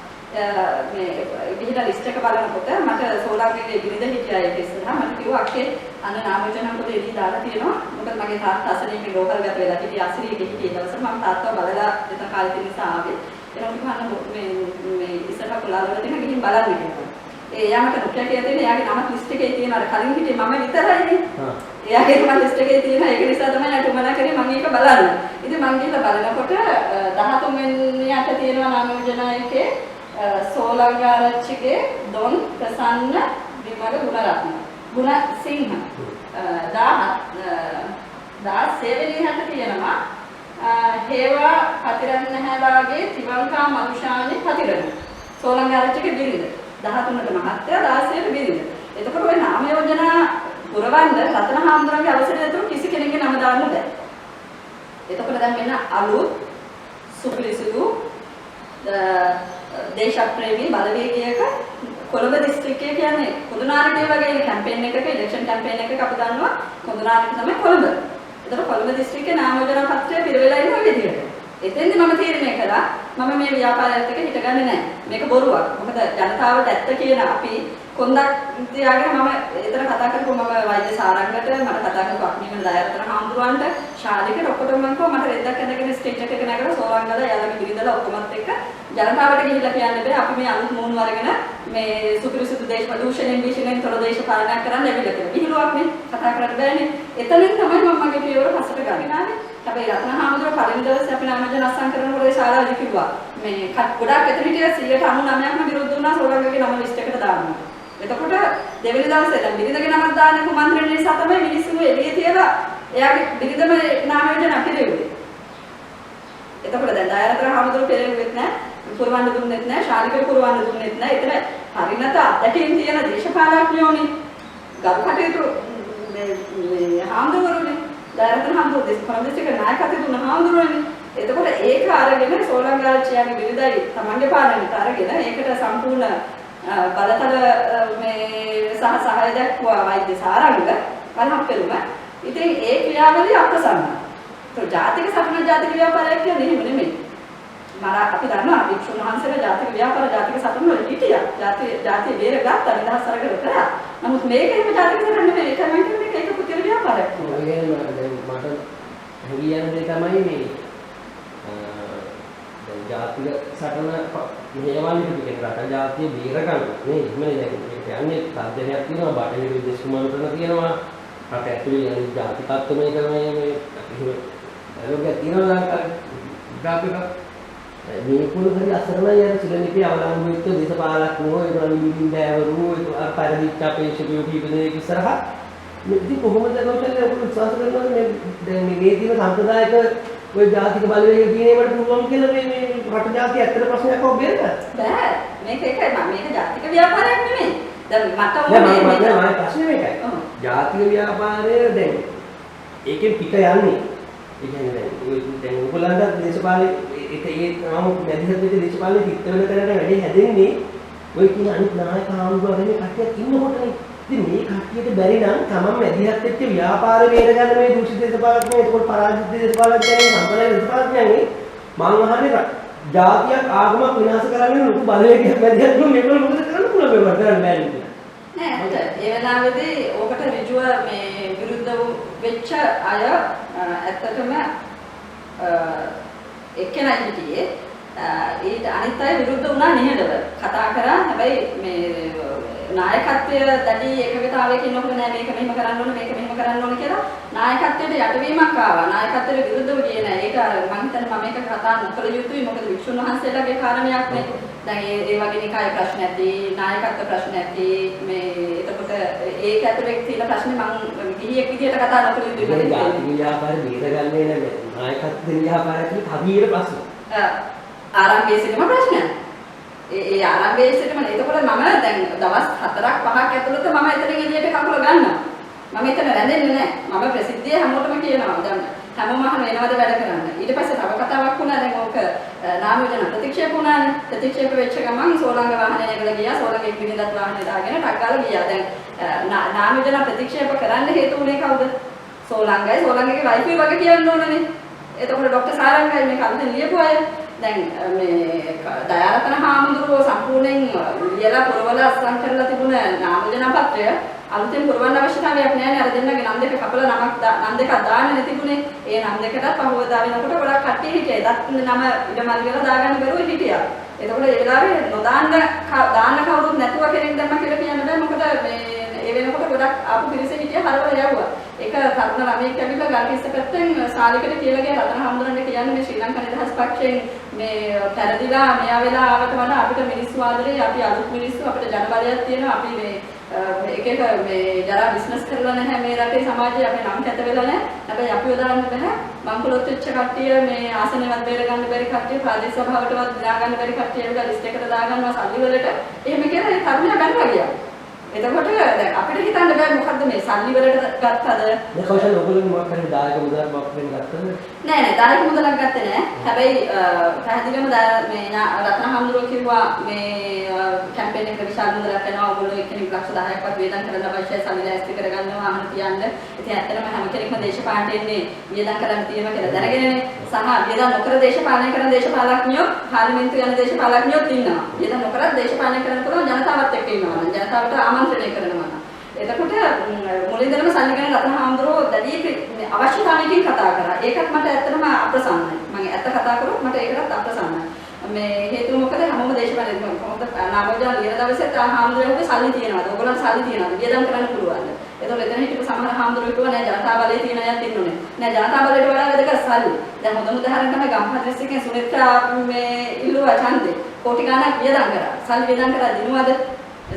මේ ගිහිලා ලිස්ට් එක බලනකොට මට සෝලාගේ බිරිඳ හිටියා ඒක ඉස්සරහා. මට කිව්වා අක්කේ අන්න නාමජන පොතේ එළිය දාලා තියෙනවා. මොකද මගේ තාත්තා අසනීපේ ලෝකල් ගත වෙලා හිටියේ අසිරියක හිටියේ දවසට මම තාත්තව බලලා එතන කාලේ තියෙන නිසා ආවේ. එතකොට මම මේ ඉස්සරහ කොලාවල තියෙන ගිහින් බලන්න කිව්වා. එයාමට නොකිය කියලා තියෙන එයාගේ නම ලිස්ට් එකේ තියෙනවා. අර කලින් හිටියේ මම විතරයිනේ. එයාගේ නම ලිස්ට් එකේ තියෙනවා. ඒක නිසා තමයි අට උමනා කරේ මම ඒක බලන්න. ඉතින් මම ගිහලා බලනකොට 13 වෙනියට තියෙනවා නාමජනයකේ සෝලංගාරච්චිගේ දොන් ප්‍රසන්න විමල ගුණරත්න ගුණසිංහ 16 වෙනියට තියෙනවා හේවා පතිරන්නහැලාගේ තිවංකා මනුෂානි පතිරණ සෝලංගාරච්චිගේ බිරිඳ 13ට මහත්තයා 16ට බිරිඳ. එතකොට ওই නාම යෝජනා පුරවන්න රතන හාමුදුරන්ගේ අවසරය ඇතුළු කිසි කෙනෙක්ගේ නම දාන්න බෑ. එතකොට දැන් මෙන්න අලුත් සුපිරිසුදු දේශප්‍රේමී බලවේගයක කොළඹ දිස්ත්‍රික්කය කියන්නේ කොඳුනාරටේ වගේ කැම්පේන් එකක ඉලෙක්ෂන් කැම්පේන් එකක අපි දන්නවා කොඳුනාරට තමයි කොළඹ. ඒතර කොළඹ දිස්ත්‍රික්කේ නාම යෝජනා පත්‍රය පිරවෙලා ඉන්න ඔය විදිහට. එතෙන්දි මම තීරණය කළා මම මේ ව්‍යාපාරයත් එක්ක හිටගන්නේ නැහැ. මේක බොරුවක්. මොකද ජනතාවට ඇත්ත කියන අපි කොන්දක් තියාගෙන මම එතන කතා කරපුවා මම වෛද්‍ය සාරංගට මට කතා කරපු අක්නිමන දයාරතන හාමුදුරුවන්ට ශාලිකට ඔක්කොටම මම කිව්වා මට රෙද්දක් ඇඳගෙන ස්ටේජ් එකක නැගලා සෝරංගල යාළුවගේ බිරිඳලා ඔක්කොමත් එක්ක ජනතාවට ගිහිල්ලා කියන්න බෑ අපි මේ අලුත් මූණු අරගෙන මේ සුපිරිසුදු දේශ ප්‍රදූෂණයෙන් විශ්ලේෂණයෙන් තොර දේශපාලනයක් කරන්න ලැබිලා කියලා. විහිළුවක් නේ කතා කරන්න බෑනේ. එතනින් තමයි මම මගේ පියවර පස්සට ගන්නේ ආවේ. හැබැයි රත්න හාමුදුරුවෝ පළවෙනි දවසේ අපි නාමජන අස්සම් කරනකොට ඒ ශාලාවේදී කිව්වා මේ ගොඩාක් එතන හිටිය 99%ක්ම විරුද්ධ වුණා සෝරංගගේ නම ලිස්ට් එකට දාන්න. එතකොට දෙවෙනි දවසේ දැන් බිරිඳගේ නමක් දාන්න කුමන්ත්‍රණය නිසා තමයි මිනිස්සු එළිය තියලා එයාගේ බිරිඳම නාම යෝජනා පිළිවෙන්නේ. එතකොට දැන් දායරතර හාමුදුරුවෝ පෙරෙන්නෙත් නැහැ, පුරවන්න දුන්නෙත් නැහැ, ශාලිකේ පුරවන්න දුන්නෙත් නැහැ. ඒතර හරිනත අත්දැකීම් තියෙන දේශපාලඥයෝනේ. ගරු කටයුතු මේ හාමුදුරුවෝනේ. දායරතර හාමුදුරුවෝ දේශපාලනික නායකත්වය දුන්න හාමුදුරුවෝනේ. එතකොට ඒක අරගෙන සෝලංගාරච්චියාගේ බිරිඳයි තමන්ගේ පාලනයට අරගෙන ඒකට සම්පූර්ණ බලතල මේ සහාය දක්වා වෛද්‍ය සාරංග බලහම් පෙළුම. ඉතින් ඒ ක්‍රියාවලිය අප්‍රසන්නයි. તો ජාතික සටන ජාතික ව්‍යාපාරයක් කියන්නේ එහෙම නෙමෙයි. අපි දන්නවා වික්ෂුන් වහන්සේලා ජාතික ව්‍යාපාර ජාතික සටන වල හිටියා. ජාතිය බේරගත්ත නිදහස් අරගෙන කරා. නමුත් මේක එහෙම ජාතික සටන නෙමෙයි. ඒක මම කියන්නේ ඒක පුතිර ව්‍යාපාරයක්. ඒ කියන්නේ මට හරියන දේ තමයි මේ ජාතික සටන මෙහෙවන්නේ පිටින් රට ජාතිය බේරගන්න නේ ඉක්මනේ දැන් කියන්නේ තර්ජනයක් තියෙනවා බටහිර විදේශ කුමන්ත්‍රණ තියෙනවා රට ඇතුලේ යන ජාතිකත්ව මේක මේ අලෝකයක් තියෙනවා ලංකාවේ මේ කුරුහරි අසරණයි යන සිලනිපේ අවලංගු වෙච්ච දේශපාලනඥයෝ ඒගොල්ලෝ නිදින් බෑවරු අර පරිදිච්ච අපේක්ෂකයෝ කීපදෙනෙක් ඉස්සරහා මෙදි කොහොමද නෝතල්ලේ ඔබ විශ්වාස කරනවද මේ දැන් මේ තියෙන සම්ප්‍රදායික ඔය ජාතික බලවේග දිනේකට පුළුවන් කියලා මේ රට ජාතිය ඇත්තට ප්‍රශ්නයක් ඔබ බේරගන්න බෑ මේක එකයි මම මේක ජාතික ව්‍යාපාරයක් නෙමෙයි දැන් මට ඕනේ මම ප්‍රශ්නේ මේකයි ජාතික ව්‍යාපාරය දැන් ඒකෙන් පිට යන්නේ ඒ කියන්නේ දැන් ඔයගොල්ලන්ට දේශපාලනේ ඒ නම මැදිහත් වෙච්ච දේශපාලනේ පිට වෙන තැනට වැඩි හැදෙන්නේ ඔය කියන අනිත් නායක ආණ්ඩුවගේ කට්ටියක් ඉන්නකොටනේ ඉතින් මේ කට්ටියට බැරි නම් තමන් මැදිහත් වෙච්ච ව්‍යාපාර වේරගන්න මේ දූෂිත දේශපාලනඥයෝ ඒකෝට පරාජිත දේශපාලනඥයෝ සම්පූර්ණ දේශපාලනඥයන්ගේ මම අහන්නේ ජාතියක් ආගමක් විනාශ කරන්න ලොකු බලවේගයක් මැදිහත් වුණු මේගොල්ලෝ මොකද කරන්න පුළුවන් මේවා කරන්න බැරි කියලා නෑ හොඳ ඒ වෙලාවේදී ඕකට ඍජුව මේ විරුද්ධ වෙච්ච අය ඇත්තටම එක්කෙනා හිටියේ ඊට අනිත් අය විරුද්ධ වුණා නිහඬව කතා කරා හැබැයි මේ නායකත්වයේ දැඩි එකගතාවයක ඉන්නකොට නෑ මේක මෙහෙම කරන්න ඕන මේක මෙහෙම කරන්න ඕන කියලා නායකත්වයට යටවීමක් ආවා නායකත්වයට විරුද්ධව ගියේ නෑ ඒක මම හිතන්නේ මම මේක කතා නොකළ යුතුයි මොකද වික්ෂුන් වහන්සේලාගේ කාරණයක් නේ දැන් ඒ වගේ නිකාය ප්‍රශ්න ඇති නායකත්ව ප්‍රශ්න ඇති මේ එතකොට ඒක ඇතුලේ තියෙන ප්‍රශ්නේ මම ගිහියෙක් විදියට කතා නොකළ යුතුයි ජාතික ව්‍යාපාර බේරගන්නේ නෑ නායකත්ව ව්‍යාපාරය කියලා කවීර ප්‍රශ්න ආරම්භයේ සිටම ප්‍රශ්නයක් ඒ ආරම්භයේ සිටම එතකොට මම දැන් දවස් 4ක් 5ක් ඇතුළත මම එතනින් එළියට කකුල ගන්නවා මම එතන රැඳෙන්නේ නැහැ. මම ප්‍රසිද්ධිය හැමෝටම කියනවා. දැන් හැමෝම අහන වෙනවද වැඩ කරන්න. ඊට පස්සේ තව කතාවක් වුණා. දැන් ඕක නාම යෝජනා ප්‍රතික්ෂේප වුණානේ. ප්‍රතික්ෂේප වෙච්ච ගමන් සෝලංග වාහනේ නැගලා ගියා. සෝලංග එක්විනිදත් වාහනේ දාගෙන ටක් ගාලා ගියා. දැන් නාම යෝජනා ප්‍රතික්ෂේප කරන්න හේතු වුණේ කවුද? සෝලංගයි. සෝලංගගේ වයිෆයි වගේ කියන්න ඕනනේ. එතකොට ડોક્ટર සාරංගයි මේ කලින් ලියපු අය. දැන් මේ දයාරතන හාමුදුරුවෝ සම්පූර්ණයෙන් ලියලා පුරවලා අත්සන් කරලා තිබුණ නාම යෝජනා පත්‍රය අලුතෙන් පුරවන්න අවශ්‍යතාවයක් නැහැ නේ. අර දෙන්නගේ නම් දෙක කපලා නම් දෙකක් දාන්න නැතිුනේ. ඒ නම් දෙකටත් පහවදා වෙනකොට ගොඩක් කට්ටිය හිටියේ. ඒත් නම ඉඩමල් කරලා දාගන්න බැරුව හිටියා. එතකොට ඒ වෙලාවේ දාන්න කවුරුත් නැතුව කෙනෙක් දැම්ම කියලා කියන්න බෑ. මොකද මේ ඒ වෙනකොට ගොඩක් ආපු පිරිස හිටියා හරවල යවුවා. ඒක තරුණ ළමයෙක් ඇවිල්ලා ගල්කිස්ස පැත්තෙන් සාලිකට කියලා ගියා රතන හාමුදුරන්ට කියන්නේ මේ ශ්‍රී ලංකා නිදහස් පක්ෂයෙන් මේ පෙරදිලා මෙයා වෙලා ආවට වඩා අපිට මිනිස්සු ආදරේ අපි අලුත් මිනිස්සු අපිට ජනබලයක් තියෙනවා අපි මේ එක මේ ජරා බිස්නස් කරලා නැහැ මේ රටේ සමාජයේ අපි නම් කැත වෙලා නැහැ. හැබැයි අපි උදාහරණ බෑ මංකොලොත් වෙච්ච කට්ටිය මේ ආසනෙවත් බේර ගන්න බැරි කට්ටිය ප්‍රාදේශ සභාවටවත් දිනා ගන්න බැරි කට්ටිය ඒගොල්ලෝ ලිස්ට් එකට දාගන්නවා සල්ලි වලට. එහෙම කියලා ඒ තරුණයා ගන්නවා ගියා. එතකොට දැන් අපිට හිතන්න බෑ මොකද්ද මේ සල්ලි වලට ගත්තද? මේ කෞශල ඔයගොල්ලෝ මොකක් හරි දායක මුදලක් මොකක් හරි ගත්තද? නෑ දායක මුදලක් ගත්තේ නෑ. හැබැයි පැහැදිලිවම මේ රත්න හාමුදුරුවෝ කිව්වා මේ කැම්පේන් එක විශාල මුදලක් යනවා. ඔයගොල්ලෝ එක්කෙනෙක් ලක්ෂ 10ක්වත් වේදන් කරන්න අවශ්‍යයි සල්ලි දැස්ති කරගන්නවා අහන තියන්න. ඉතින් ඇත්තටම හැම කෙනෙක්ම දේශපාලනයට එන්නේ වියදම් කරන්න තියෙනවා කියලා දැනගෙනනේ. සහ වියදම් නොකර දේශපාලනය කරන දේශපාලඥයෝ පාර්ලිමේන්තු යන දේශපාලඥයෝත් ඉන්නවා. වියදම් නොකරත් දේශපාලනය කරන්න පුළුවන් ජනතාවත් එක්ක ඉන්නවා. ජනතාවට ආමන්ත්‍රණය කරනවා. එතකොට මුලින්දලම සල්ලි ගැන රත්න හාමුදුරුවෝ දැඩි අවශ්‍යතාවයකින් කතා කරා. ඒකත් මට ඇත්තටම අප්‍රසන්නයි. මම ඇත්ත කතා කරොත් මට ඒකටත් අප්‍රසන්නයි. මේ හේතුව මොකද හැමෝම දේශපාලනය කොහොමද නාමෝජා ලියන දවසෙත් හාමුදුරුවෝගේ සල්ලි තියෙනවද? ඔයගොල්ලන්ට සල්ලි තියෙනවද? වියදම් කරන්න පුළුවන්ද? එතකොට එතන හිටපු සමහර හාමුදුරුවෝ කිව්වා නෑ ජනතා බලය තියෙන අයත් ඉන්නුනේ. නෑ ජනතා බලයට වඩා වැදගත් සල්ලි. දැන් හොඳම උදාහරණ තමයි ගම්පහ දිස්ත්‍රික්කයේ සුනිත්‍රා මේ ඉල්ලුවා ඡන්දේ. කෝටි ගණනක් වියදම් කරා. සල්ලි වියදම් කරලා දිනුවද?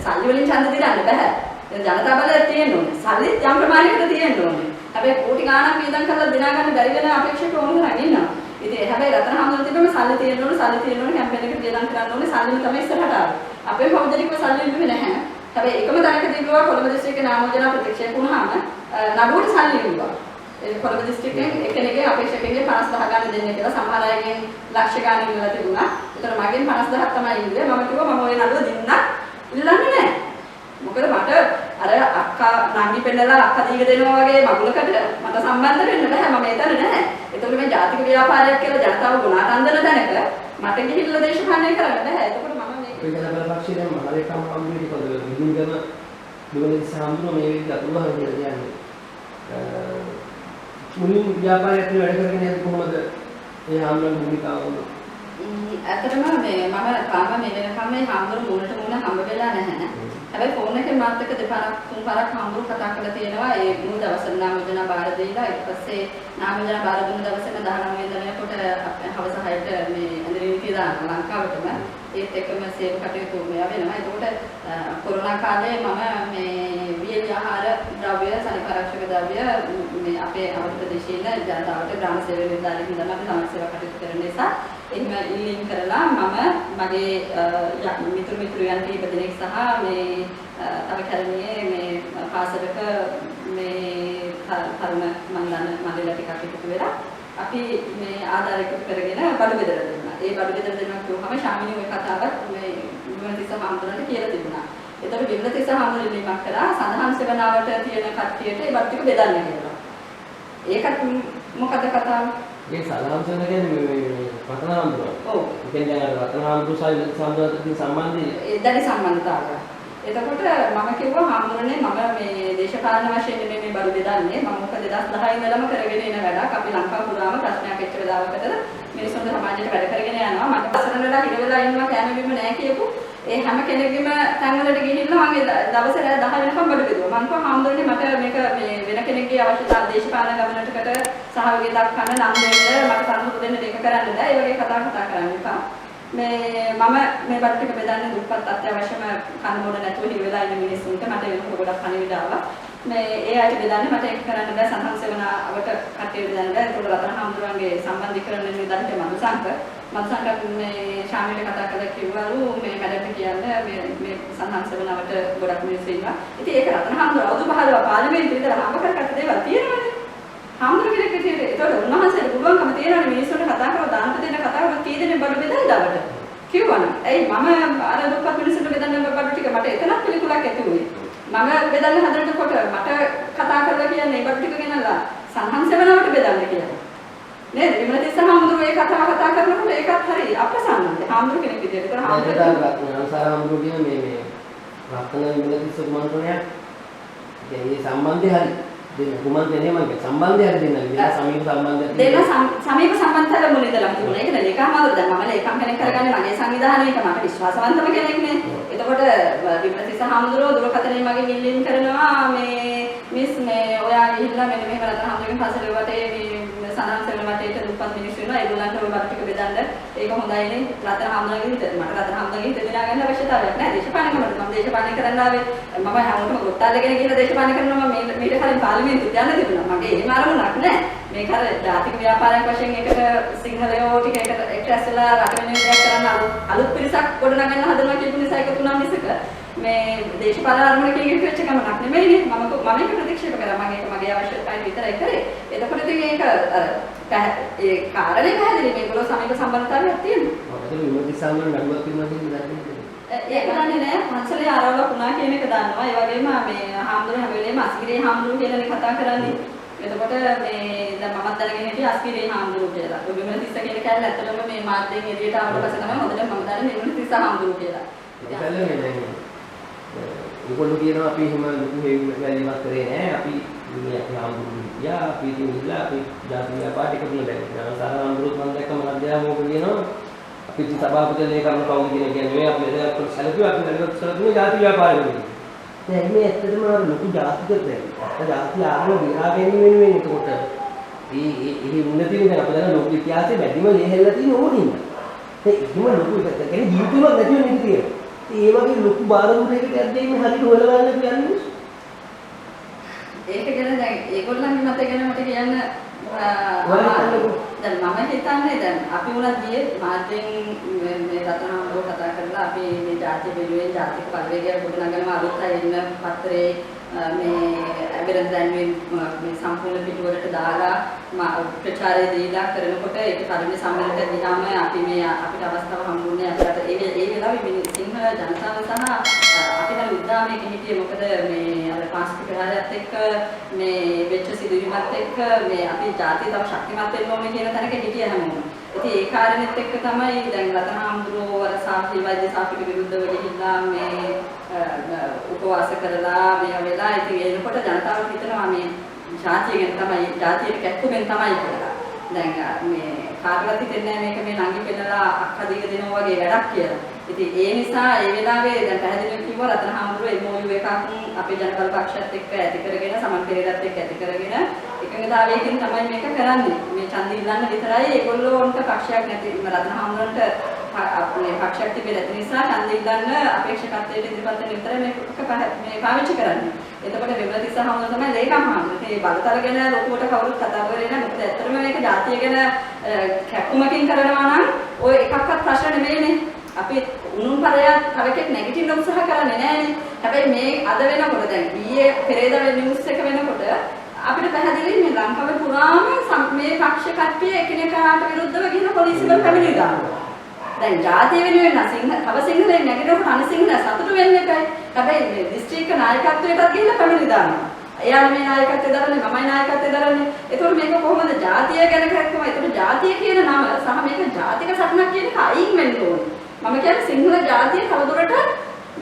සල්ලි වලින් ඡන්ද දිනන්න බෑ. ජනතා බලය තියෙන්න ඕනේ. සල්ලි යම් ප්‍රමාණයකට තියෙන්න ඕනේ. හැබැයි කෝටි ගණනක් වියදම් කරලා දිනා ගන්න බැරි වෙන අපේක්ෂක ඕනතරම් ඉන්නවා. ඉතින් හැබැයි රතන හාමුදුරුවෝ තිබෙම සල්ලි තියෙන්න ඕනේ කැම්පේන් එකට වියදම් කරන්න ඕනේ. සල්ලිම තමයි ඉස්සරහට ආවේ. අපේ පෞද්ගලිකව සල්ලි ඉල්ලුවේ නැහැ. හැබැයි එකම තැනකදී කිව්වා කොළඹ දිස්ත්‍රික්කේ නාමෝජනා ප්‍රතික්ෂේප වුණාම නඩුවට සල්ලි ඉල්ලුවා. ඒ කොළඹ දිස්ත්‍රික්කයෙන් එක්කෙනෙක්ගේ අපේක්ෂකෙන්ගේ 50000 ගන්න දෙන්න කියලා සමහර අයගෙන් ලක්ෂ ගණන් ඉල්ලලා තිබුණා. ඒතර මගෙන් 50000ක් තමයි ඉල්ලුවේ. මම කිව්වා මම ওই නඩුව දින්නක් ඉල්ලන්නේ නැහැ. මොකද මට අර අක්කා නංගි පෙන්නලා අක්කා දීග දෙනවා වගේ මගුලකට මට සම්බන්ධ වෙන්න බෑ. මම එතන නැහැ. ඒතකොට මේ ජාතික ව්‍යාපාරයක් කියලා ජනතාව ගුණාට අන්දන තැනක මට ගිහිල්ලා දේශපාලනය කරන්න බෑ. ඒතකොට මම මේක ඔය බලපක්ෂයේ දැන් මහලේකම් හම්බුනේ කොහොමද? විදුලිගම දුවලේ සාම්දුන මේ විදිහට අතුරුහන් කියලා කියන්නේ. මුලින් ව්‍යාපාරයක් වැඩ කරගෙන යද්දි කොහොමද ඒ හාමුදුරන් භූමිකාව වුණේ? ඇත්තටම මේ මම තාම මේ වෙනකම් මේ හාමුදුරු මුලට මුල හම්බ වෙලා නැහැ. හැබැයි ෆෝන් එකේ මාත් එක්ක දෙපාරක් තුන් පාරක් හාමුදුරු කතා කරලා තියෙනවා. ඒ මුල් දවසේ නාමෝජනා බාර දීලා ඊට පස්සේ නාමෝජනා බාර දුන්න දවසේම 19 වෙනිදා වෙනකොට හවස 6ට මේ ඇඳරිලි තියලා ලංකාවටම ඒත් එක්කම සේව කටයුතු මෙයා වෙනවා. ඒකෝට කොරෝනා කාලේ මම මේ වියලි ආහාර ද්‍රව්‍ය සනිපාරක්ෂක ද්‍රව්‍ය මේ අපේ අවුරුදු ප්‍රදේශයේ ඉන්න ජනතාවට ග්‍රාම සේවය නිලධාරීන් ඉඳන් අපි සමාජ සේවා කටයුතු කරන නිසා එහෙම ඉල්ලීම් කරලා මම මගේ මිතුරියන් කීප දෙනෙක් සහ මේ තව කැලණියේ මේ පාසලක මේ තරුණ මන් දන්න මණ්ඩල ටිකක් එකතු වෙලා අපි මේ ආධාර එකතු කරගෙන බඩු බෙදලා දුන්නා. ඒ බඩු බෙදලා දෙනවා කියුවම ශාමිනී ওই කතාවත් මේ විමලතිස්ස හාමුදුරන්ට කියලා තිබුණා. ඒතකොට විමලතිස්ස හාමුදුරුවෝ ඉල්ලීමක් කරා සඳහන් සේවනාවට තියෙන කට්ටියට ඒ බඩු ටික බෙදන්න කියලා. ඒකත් මොකද කතාව? ඒ සලහම්සන කියන්නේ මේ රතනහාමුදුරුවෝ. ඔව්. ඒ කියන්නේ අර රතනහාමුදුරුවෝ සායුධ සම්බන්ධතාවයෙන් සම්බන්ධයි. ඒ දැඩි සම්බන්ධතාවය. එතකොට මම කිව්වා හාමුදුරනේ මම මේ දේශපාලන වශයෙන් මේ බඩු බෙදන්නේ මම මොකද 2010 ඉඳලම කරගෙන එන වැඩක් අපි ලංකාව පුරාම ප්‍රශ්නයක් එච්ච වෙලාවකට මිනිස්සුන්ට සමාජයට වැඩ කරගෙන යනවා මට අසරණ වෙලා හිර වෙලා ඉන්නවා කෑම බීම නැහැ කියපු ඒ හැම කෙනෙක්ගේම තැන්වලට ගිහිල්ලා මම දවසේ රෑ 10 වෙනකම් බඩු බෙදුවා මම කිව්වා හාමුදුරනේ මට මේක මේ වෙන කෙනෙක්ගේ අවශ්‍යතාව දේශපාලන ගමනටකට සහයෝගය දක්වන්න නම් දෙන්න මට තනුරු දෙන්න දෙක කරන්න බෑ ඒ වගේ කතා කරන්න එපා මේ මම මේ බඩ ටික බෙදන්නේ දුප්පත් අත්‍යවශ්‍යම කන මොඩ නැතුව හිර වෙලා ඉන්න මිනිස්සුන්ට මට වෙනකොට ගොඩක් පණිවිඩ ආවා මේ ඒ අයට බෙදන්නේ මට ඒක කරන්න බෑ සඳහන් සේවනාවට කටයුතු බෙදන්න බෑ ඒක රතන හාමුදුරන්ගේ සම්බන්ධීකරණ නිලධාරීන්ට මනුසංක මේ ශාමිලට කතා කරලා කිව්වලු මේ මැඩම් කියන්නේ මේ සඳහන් සේවනාවට ගොඩක් මිනිස්සු ඉන්නවා ඉතින් ඒක රතන හාමුදුරුවෝ අවුරුදු 15 පාර්ලිමේන්තුවේ ඉඳලා හම්බ කරගත්ත විදිහට ඒතකොට උන්වහන්සේට පුළුවන්කම තියෙනවනේ මිනිස්සුන්ට කතා කරලා දාන දෙන්න කතා කරලා කී දෙනෙක් බඩු බෙදලා දාවට කිව්වනම් ඇයි මම අර දුප්පත් මිනිස්සුන්ට බෙදන්න බඩු ටික මට එතනක් පිළිකුලක් ඇති වුණේ මම බෙදන්න හදනකොට මට කතා කරලා කියන්නේ බඩු ටික ගෙනල්ලා සංහන්සවනවට බෙදන්න කියලා නේද විමලතිස්ස හාමුදුරුවෝ ඒ කතා කරනකොට ඒකත් හරි අප්‍රසන්නයි හාමුදුරුවෝ කෙනෙක් විදියට ඒතර හාමුදුරුවෝ අනුසාර හාමුදුරුවෝ කියන මේ රත්න විමලතිස්ස කුමන්ත්‍රණයක් ඒ සම්බන්ධය හරි දෙන්න කුමන්ත්‍රණය මම සම්බන්ධය හරි දෙන්න විදිහ සමීප සම්බන්ධයක් දෙන්න සමීප සම්බන්ධතාවය මුල ඉඳලා තිබුණා. ඒක නේ ලේකම්වරු දැන් මම ලේකම් කෙනෙක් කරගන්නේ මගේ සංවිධානයේක මට විශ්වාසවන්තම කෙනෙක් නේ. එතකොට විමලතිස්ස හාමුදුරුවෝ දුරකථනයෙන් මගෙන් ඉල්ලීම් කරනවා මේ මිස් මේ ඔයා ගිහිල්ලා මෙන්න මෙහෙම රත්න හාමුදුරුවන්ගෙන් පසල වටේ මේ සනන් සෙවල වටේට දුප්පත් මිනිස්සු වෙනවා. ඒගොල්ලන්ට ඔය බඩ ටික බෙදන්න. ඒක හොඳයිනේ. රත්න හාමුදුරුවන්ගේ හිත මට රත්න හාමුදුරුවන්ගේ හිත දිනා ගන්න අවශ්‍යතාවයක් නැහැ. දේශපාලනකමට මම දේශපාලනය කරන්න ආවේ මම හැමෝටම ගොට්ටල්ලගෙන ගිහිල්ලා දේශපාලනය කරනවා මම මීට කලින් පාර්ලිමේන්තුවට යන්න තිබුණා. මගේ එහෙම අරමුණක් නැහැ. මේක අර ජාතික ව්‍යාපාරයක් වශයෙන් එකට සිංහලයෝ ටික එකට ඇස්සලා රට වෙන විදිහට කරන්න අලුත් පිරිසක් ගොඩනගන්න හදනවා කියපු නිසා එකතු වුණා මිසක මේ දේශපාලන අරමුණකින් එකතු වෙච්ච ගමනක් නෙමෙයිනේ. මම ඒක ප්‍රතික්ෂේප කරා. මම ඒක මගේ අවශ්‍යතාවය විතරයි කරේ. එතකොට ඉතින් ඒක අර ඒ කාරණේ පැහැදිලි මේගොල්ලෝ සමීප සම්බන්ධතාවයක් තියෙනවා. ඒක විමර්ශන සම්බන්ධ නඩුවක් තියෙනවා කියන දන්නේ ඒක දන්නේ නැහැ. පන්සලේ ආරවුලක් වුණා කියන එක දන්නවා. ඒ වගේම මේ හාමුදුරුවෝ හැම වෙලේම අස්ගිරේ හාමුදුරුවෝ කියලානේ කතා කරන්නේ. එතකොට මේ දැන් මමත් දැනගෙන හිටියේ අස්ගිරේ හාමුදුරුවෝ කියලා. ඔය විමලතිස්ස කියන කැලේ ඇත්තටම මේ මාධ්‍යයෙන් එළියට ආවට පස්සේ තමයි හොඳට මම දන්නේ විමලතිස්ස හාමුදුරුවෝ කියලා. ඒගොල්ලෝ කියනවා අපි එහෙම ලොකු වැලීමක් කරේ නැහැ. අපි මේ අපි හාමුදුරුවෝ ගියා. අපි ඉතින් ඉල්ලා අපි ජාතික ව්‍යාපාරික තුන දැක්කා. සාරාම්දුරුත් මම දැක්කම අධ්‍යාපනයක කියනවා අපි සභාපතිතුමා කරන කවුද කියන කියන්නේ අපි එදා සැලකුවා අපි නේද සැලකුවේ ජාතික ව්‍යාපාරික. දැන් මේ ඇත්තටම ලොකු ජාතික දෙයක්. ජාති ආගම විරා ගැනීම වෙනුවෙන් එතකොට ඒ උන්නතිනේ දැන් අපේ දැන් ලෝක ඉතිහාසයේ වැඩිම ලේහෙල්ලා තියෙන ඕනින්න. ඒ ඉක්ම ලොකු එකක්. කියන්නේ ජීවිතේවත් නැති වෙන එක තියෙනවා. ඒ වගේ ලොකු බාරදුරයකට යද්දී මේ හරියට හොයලා බලන්න කියන්නේ. ඒක ගැන දැන් ඒගොල්ලන්ගේ මත ගැන මට කියන්න දැන් මම හිතන්නේ දැන් අපි උනත් ගියේ මාධ්‍යෙන් මේ රතනහාමුදුරුවෝ කතා කරලා අපි මේ ජාතිය වෙනුවෙන් ජාතික පරිවේගයක් ගොඩනගනවා අලුත් අය ඉන්න පත්‍රයේ මේ අබිරන් දැන්වීම මේ සම්පූර්ණ පිටුවලට දාලා ප්‍රචාරය දීලා කරනකොට ඒක පරිමේ සම්මේලනයට ගියාම අපි මේ අපිට අවස්ථාව හම්බුනේ අපිට ඒ වෙලාවේ මේ සිංහල ජනතාව සහ අපිට උද්දාමයක හිටියේ මොකද මේ අර පාස්කු ප්‍රහාරයත් එක්ක මේ වෙච්ච සිදුවීමත් එක්ක මේ අපි ජාතිය තව ශක්තිමත් වෙන්න ඕනේ කියන තැනක හිටිය හැමෝම. ඉතින් ඒ කාරණෙත් එක්ක තමයි දැන් රතනහාමුදුරුවෝ අර සාක්ෂි වෛද්‍ය සාක්ෂිට විරුද්ධව ගිහිල්ලා මේ උපවාස කරලා මේ වෙලා ඉතින් එනකොට ජනතාව හිතනවා මේ ජාතිය ගැන තමයි ජාතියට කැක්කුමෙන් තමයි කියලා. දැන් මේ කාටවත් හිතෙන්නේ නැහැ මේක මේ නංගි පෙන්නලා අක්කා දීක දෙනවා වගේ වැඩක් කියලා. ඉතින් ඒ නිසා ඒ වෙලාවේ දැන් පැහැදිලිව කිව්වා රතනහාමුදුරුවෝ MOU එකක් අපේ ජනබල පක්ෂයත් එක්ක ඇති කරගෙන සමන් පෙරේරත් එක්ක ඇති කරගෙන එකඟතාවයකින් තමයි මේක කරන්නේ. මේ ඡන්ද ඉල්ලන්න විතරයි ඒගොල්ලෝන්ට පක්ෂයක් නැති රතනහාමුදුරන්ට අපේ පක්ෂයක් තිබෙන්නේ නැති නිසා ඡන්ද ඉල්ලන්න අපේක්ෂකත්වයට ඉදිරිපත් වෙන විතරයි මේ පාවිච්චි කරන්නේ. එතකොට විමලතිස්ස හාමුදුරුවෝ තමයි ලේකම් හාමුදුරුවෝ. ඉතින් මේ බලතල ගැන ලොකුවට කවුරුත් කතා කරේ නැහැ. මොකද ඇත්තටම මේක ජාතිය ගැන කැක්කුමකින් කරනවා නම් ඔය එකක්වත් ප්‍රශ්න නෙමෙයිනේ. අපි උණුම් පරයක් තවකෙක් නැගිටින්න උත්සාහ කරන්නේ නැහැනේ. හැබැයි මේ අද වෙනකොට දැන් ඊයේ පෙරේදා වෙන නිවුස් එක වෙනකොට අපිට පැහැදිලි මේ ලංකාවේ පුරාම මේ පක්ෂ කට්ටිය එකිනෙකාට විරුද්ධව ගිහින් පොලිසියට පැමිණිලි දානවා. දැන් ජාතිය වෙනුවෙන් තව සිංහලෙන් නැගිටිනකොට අනිසිංහල සතුටු වෙන්න එපයි. හැබැයි මේ දිස්ත්‍රික්ක නායකත්වයටත් ගිහින් පැමිණිලි දානවා. එයාලා මේ නායකත්වය දරන්නේ මමයි නායකත්වය දරන්නේ. ඒතකොට මේක කොහොමද ජාතිය ගැන කරක්කම? ඒතකොට ජාතිය කියන නම සහ මේක ජාතික සටනක් කියන එක අයින් වෙන්න ඕනේ. මම කියන්නේ සිංහල ජාතිය තවදුරටත්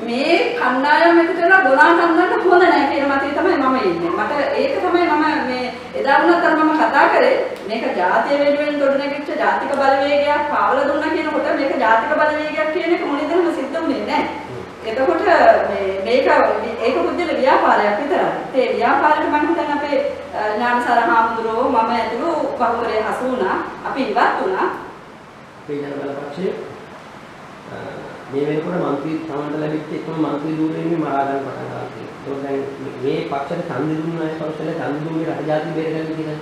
මේ කණ්ඩායම් එකතු වෙලා ගොඩාක් අන්නන්න හොඳ නැහැ කියන මතය තමයි මම ඉන්නේ. මට ඒක තමයි මම මේ එදා වුණත් අර මම කතා කරේ මේක ජාතිය වෙනුවෙන් ගොඩනැගිච්ච ජාතික බලවේගයක් පාවලා දුන්නා කියනකොට මේක ජාතික බලවේගයක් කියන එක මොනින්දම සිද්ධ වුණේ නැහැ. එතකොට මේක ඒක පුදුල ව්‍යාපාරයක් විතරයි. ඒ ව්‍යාපාරෙට මම හිතන්නේ අපේ ඥානසාර හාමුදුරුවෝ මම ඇතුළු බහුතරය හසු වුණා. අපි ඉවත් වුණා. මේ ජනබල පක්ෂයේ මේ වෙනකොට മന്ത്രി සමන්ත ලැබිච්ච එකම മന്ത്രി ධූරයෙන් මරා ගන්න පටන් ගන්නවා. ඒක දැන් මේ පක්ෂයට ඡන්දෙ දුන්නා ඒ පක්ෂයට ඡන්දෙ දුන්නේ රට ජාති බේරගන්න කියලා.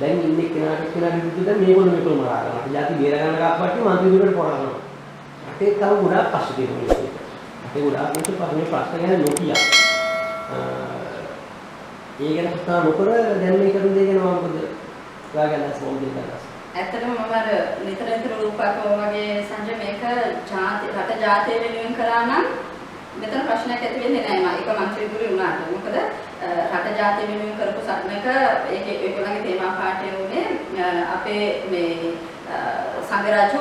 දැන් ඉන්නේ කෙනාට විරුද්ධව මේගොල්ලෝ මරා ගන්නවා. රට ජාති බේර ගන්න ගාපුවට മന്ത്രി ධූරයට පොරනවා. රටේ තව ගොඩාක් පස්සේ තියෙනවා. රටේ ගොඩාක් මේ ප්‍රශ්න ගැන නොකිය. ඒ ගැන කතා නොකර දැන් මේ කරුණ දෙක ගැන මොකද ඔයාගේ අදහස් මොකක්ද කියලා. ඇත්තටම මම අර නිතර රූපකව වගේ සංජය මේක රට ජාතිය වෙනුවෙන් කරා නම් මෙතන ප්‍රශ්නයක් ඇති වෙන්නේ නැහැ. ඒක මන්ත්‍රීතුරු වුණාට. මොකද රට ජාතිය වෙනුවෙන් කරපු සටනක ඒකේ ඒගොල්ලන්ගේ තේමා පාඨය උනේ අපේ මේ සංගරාජු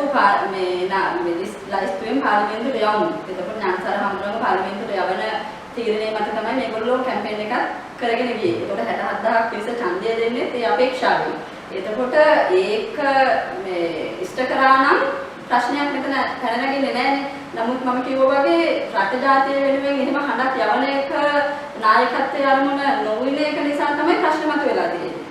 මේ ලයිස්තුවෙන් පාර්ලිමේන්තුවට යවමු. එතකොට ඥානසාර හමුදුරන්ගේ පාර්ලිමේන්තුවට යවන තීරණය මත තමයි මේගොල්ලෝ කැම්පේන් එකක් කරගෙන ගියේ. එතකොට 67000ක් පිරිස ඡන්දය දෙන්නේ ඒ අපේක්ෂාවෙන්. එතකොට ඒක මේ ඉෂ්ට කරා නම් ප්‍රශ්නයක් මෙතන පැන නැගින්නේ නැහැනේ. නමුත් මම කිව්වා වගේ රට ජාතිය වෙනුවෙන් එහෙම හඬක් යවන එක නායකත්වයේ අරමුණ නොවින එක නිසා තමයි ප්‍රශ්න මතුවලා තියෙන්නේ.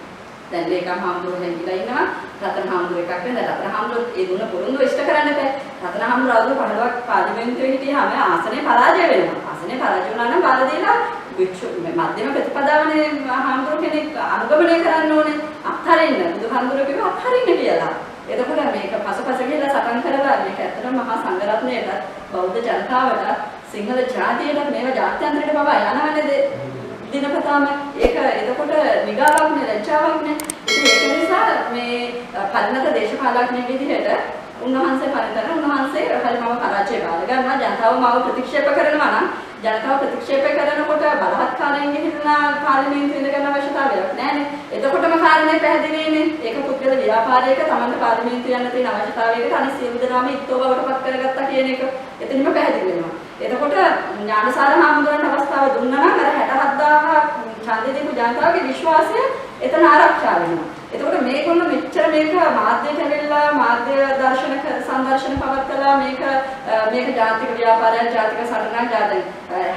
දැන් ලේකම් හාමුදුරුවෝ හැංගිලා ඉන්නවා. රතන හාමුදුරුවෝ එකක් වෙන රතන හාමුදුරුවෝ ඒ දුන්න පොරොන්දු ඉෂ්ට කරන්න බෑ. රතන හාමුදුරුවෝ අවුරුදු 15ක් පාර්ලිමේන්තුවේ හිටියාම ආසනේ පරාජය වෙනවා. ආසනේ පරාජය වුණා නම් බාර දීලා මධ්‍යම ප්‍රතිපදාවනේ හාමුදුරුවෝ කෙනෙක් අනුගමනය කරන්න ඕනේ. අත්හරින්න බුදුහාමුදුරුවෝ කිව්වා අත්හරින්න කියලා. එතකොට මේක පසුපස ගිහලා සටන් කරලා මේක ඇත්තටම මහා සංඝරත්නයට බෞද්ධ ජනතාවට සිංහල ජාතියට මේවා ජාත්‍යන්තරයට පවා යනවනේ දිනපතාම ඒක එතකොට නිගාවක් නේ ලැජ්ජාවක් නේ. ඉතින් ඒක නිසා මේ පරිණත දේශපාලඥයෙක් විදිහට උන්වහන්සේ පරිතරන උන්වහන්සේ හරි මම පරාජය බාර ගන්නවා ජනතාව මාව ප්‍රතික්ෂේප කරනවා නම් ජනතාව ප්‍රතික්ෂේප කරනකොට බලහත්කාරයෙන් ගිහිල්ලා පාර්ලිමේන්තුවේ ඉඳ ගන්න අවශ්‍යතාවයක් නැහැ. එතකොටම කාරණේ පැහැදිලිනේ. ඒක පුද්ගල ව්‍යාපාරයක Tamanta පාර්ලිමේන්තුව යන්න තියෙන අවශ්‍යතාවයකට අනිත් සියලු දෙනාම ඉක්තෝ බවට පත් කරගත්තා කියන එක එතනම පැහැදිලි වෙනවා. එතකොට ඥානසාර හාමුදුරන්ට අවස්ථාව දුන්නා නම් අර 67000 ඡන්දෙ දීපු ජනතාවගේ විශ්වාසය එතන ආරක්ෂා වෙනවා. එතකොට මේගොල්ලෝ මෙච්චර මේක මාධ්‍යයට ඇවිල්ලා මාධ්‍ය සංදර්ශන පවත්කලා මේක ජාතික ව්‍යාපාරයක් ජාතික සටනක්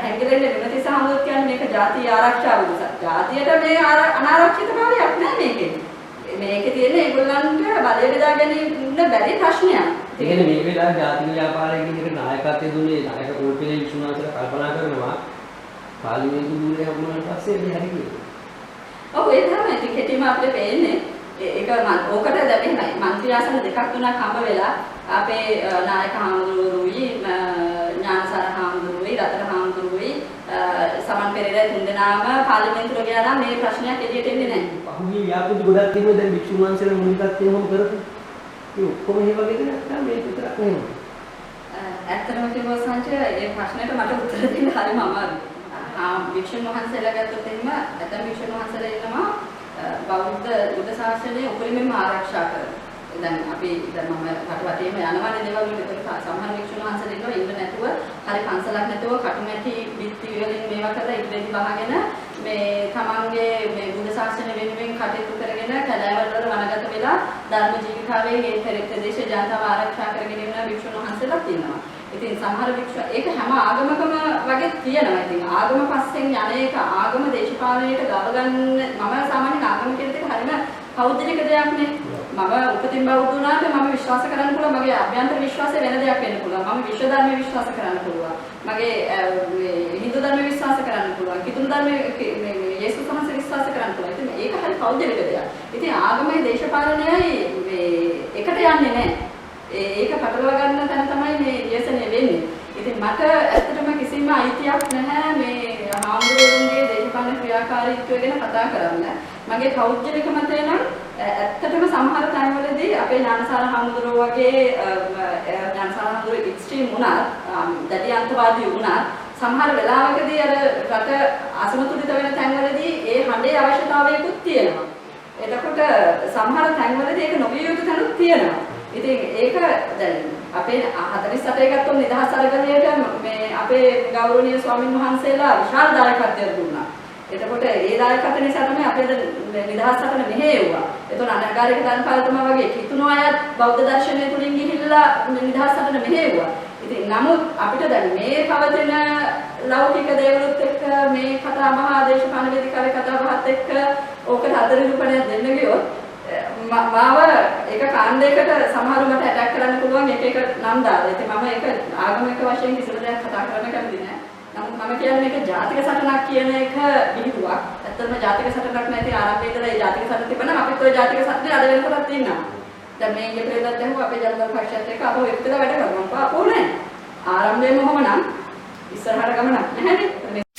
හැංගිරෙන්නේ විමතිස හමුදුත් කියන්නේ මේක ජාතිය ආරක්ෂාව නිසා. ජාතියට මේ අනාරක්ෂිතභාවයක් නැහැ මේකේ. මේකේ තියෙන ඒගොල්ලන්ට බලය බෙදා ගැනීම බැරි ප්‍රශ්නයක්. ඒ කියන්නේ මේ වෙලාවේ ජාතික ව්‍යාපාරයේ කියන එක නායකත්වයේ දුන්නේ නායක කෝල්පිලේ විශ්වනාථලා කල්පනා කරනවා පාර්ලිමේන්තු දුරේ හමුනාට පස්සේ මේ හරි කියලා. ඔව් ඒ තමයි ඉතින් කෙටිම අපිට පේන්නේ ඒක ඕකට දැනෙන්නේ මන්ත්‍රී ආසන දෙකක් තුනක් හම්බ වෙලා අපේ නායක හාමුදුරුවෝයි ඥානසාර හාමුදුරුවෝයි රතන හාමුදුරුවෝයි සමන් පෙරේරා තුන්දෙනාම පාර්ලිමේන්තුවට ගියා නම් මේ ප්‍රශ්නයක් එළියට එන්නේ නැහැ. පහුගිය ව්‍යාපෘති ගොඩක් තියෙනවා දැන් වික්ෂුන් වහන්සේලා මුලිකත්වයෙන් හොම කරපු. ඒ ඔක්කොම එහෙ වගේද නැත්නම් මේක විතරක් නෙමෙයි. ඇත්තටම කිව්වොත් සංජය ඒ ප්‍රශ්නෙට මට උත්තර දෙන්න හරිම අමාරුයි. වික්ෂුන් වහන්සේලා ගත්තොත් එහෙම ඇතම් වික්ෂුන් වහන්සේලා ඉන්නවා බෞද්ධ බුද්ධ ශාසනය උපරිමයෙන්ම ආරක්ෂා කරන. දැන් අපි දැන් මම රටවටේම යනවානේ දේවල් වලට. ඒකට සමහර වික්ෂුන් වහන්සේලා ඉන්නවා ඉන්න නැතුව හරි පන්සලක් නැතුව කටුමැටි බිත්ති වලින් මේවා කරලා ඉබ්බෙදි වහගෙන මේ තමන්ගේ මේ බුද්ධ ශාසනය වෙනුවෙන් කටයුතු කරගෙන කැලෑවල වල වනගත වෙලා ධර්ම ජීවිතාවේ මේ ප්‍රදේශ ජනතාව ආරක්ෂා කරගෙන ඉන්න වික්ෂුන් වහන්සේලාත් ඉන්නවා. ඉතින් සමහර වික්ෂුව ඒක හැම ආගමකම වගේ තියෙනවා. ඉතින් ආගම පස්සෙන් යන්නේක ආගම දේශපාලනයට ගව ගන්න මම සාමාන්‍යයෙන් ආගම කියන එක හරිම පෞද්ගලික දෙයක් නේ. මම උපතින් බෞද්ධ වුණාට මම විශ්වාස කරන්න පුළුවන් මගේ අභ්‍යන්තර විශ්වාසය වෙන දෙයක් වෙන්න පුළුවන්. මම විශ්ව ධර්මයේ විශ්වාස කරන්න පුළුවන්. මගේ හින්දු ධර්මයේ විශ්වාස කරන්න පුළුවන්. කිතුණු ධර්මයේ මේ යේසුස් වහන්සේ විශ්වාස කරන්න පුළුවන්. ඉතින් ඒක හරි පෞද්ගලික දෙයක්. ඉතින් ආගමයි දේශපාලනයයි එකට යන්නේ නැහැ. ඒක පටලවා ගන්න තැන තමයි මේ විශ්ලේෂණය වෙන්නේ. ඉතින් මට ඇත්තටම කිසිම අයිතියක් නැහැ මේ හාමුදුරුවන්ගේ දේශපාලන ක්‍රියාකාරීත්වය ගැන කතා කරන්න. මගේ පෞද්ගලික මතය නම් ඇත්තටම සමහර තැන්වලදී අපේ ඥානසාර හාමුදුරුවෝ වගේ ඥානසාර හාමුදුරුවෝ එක්ස්ට්‍රීම් වුණා, දැඩි අන්තවාදී වුණා. සමහර වෙලාවකදී අර රට අසමතුලිත වෙන තැන්වලදී ඒ හඬේ අවශ්‍යතාවයකුත් තියෙනවා. එතකොට සමහර තැන්වලදී ඒක නොවිය යුතු තැනුත් තියෙනවා. ඉතින් ඒක දැන් අපේ 48 ගත්තොත් නිදහස් අරගලයට මේ අපේ ගෞරවනීය ස්වාමින් වහන්සේලා විශාල දායකත්වයක් දුන්නා. එතකොට ඒ දායකත්ව නිසා තමයි අපේ නිදහස් සටන මෙහෙයුවා. එතකොට අනගාരിക ධනපාලතුමා වගේ කිතුණු අයත් බෞද්ධ දර්ශනය තුලින් ගිහිල්ලා නිදහස් සටන මෙහෙයුවා. ඉතින් නමුත් අපිට දැන් මේ පවතින ලෞකික දේවලුත් එක්ක මේ කතා බහ දේශපාලන වේදිකාවේ කතා බහත් එක්ක ඕකට අතරිරුපණයක් දෙන්න ගියොත් මාව එක කාණ්ඩයකට සමහරව මට ඇටැක් කරන්න පුළුවන් එක නම් දාලා. ඉතින් මම ඒක ආගමික වශයෙන් කිසිම දෙයක් කතා කරන්න කැමති නැහැ. නමුත් මම කියන්නේ මේක ජාතික සටනක් කියන එක විහිළුවක්. ඇත්තටම ජාතික සටනක් නැති ආරම්භයේ ඉඳලා ඒ ජාතික සටන තිබුණා. අපිත් ওই ජාතික සටනේ අද වෙනකොටත් ඉන්නවා. දැන් මේ ඊයේ පෙරේදා දැහුවා අපේ ජනතා පක්ෂයත් එක්ක අපෝ එක්කලා වැඩ කරනවා. අපෝ නෑ. ආරම්භයේම කොහොම නම් ඉස්සරහට ගමනක් නැහැනේ.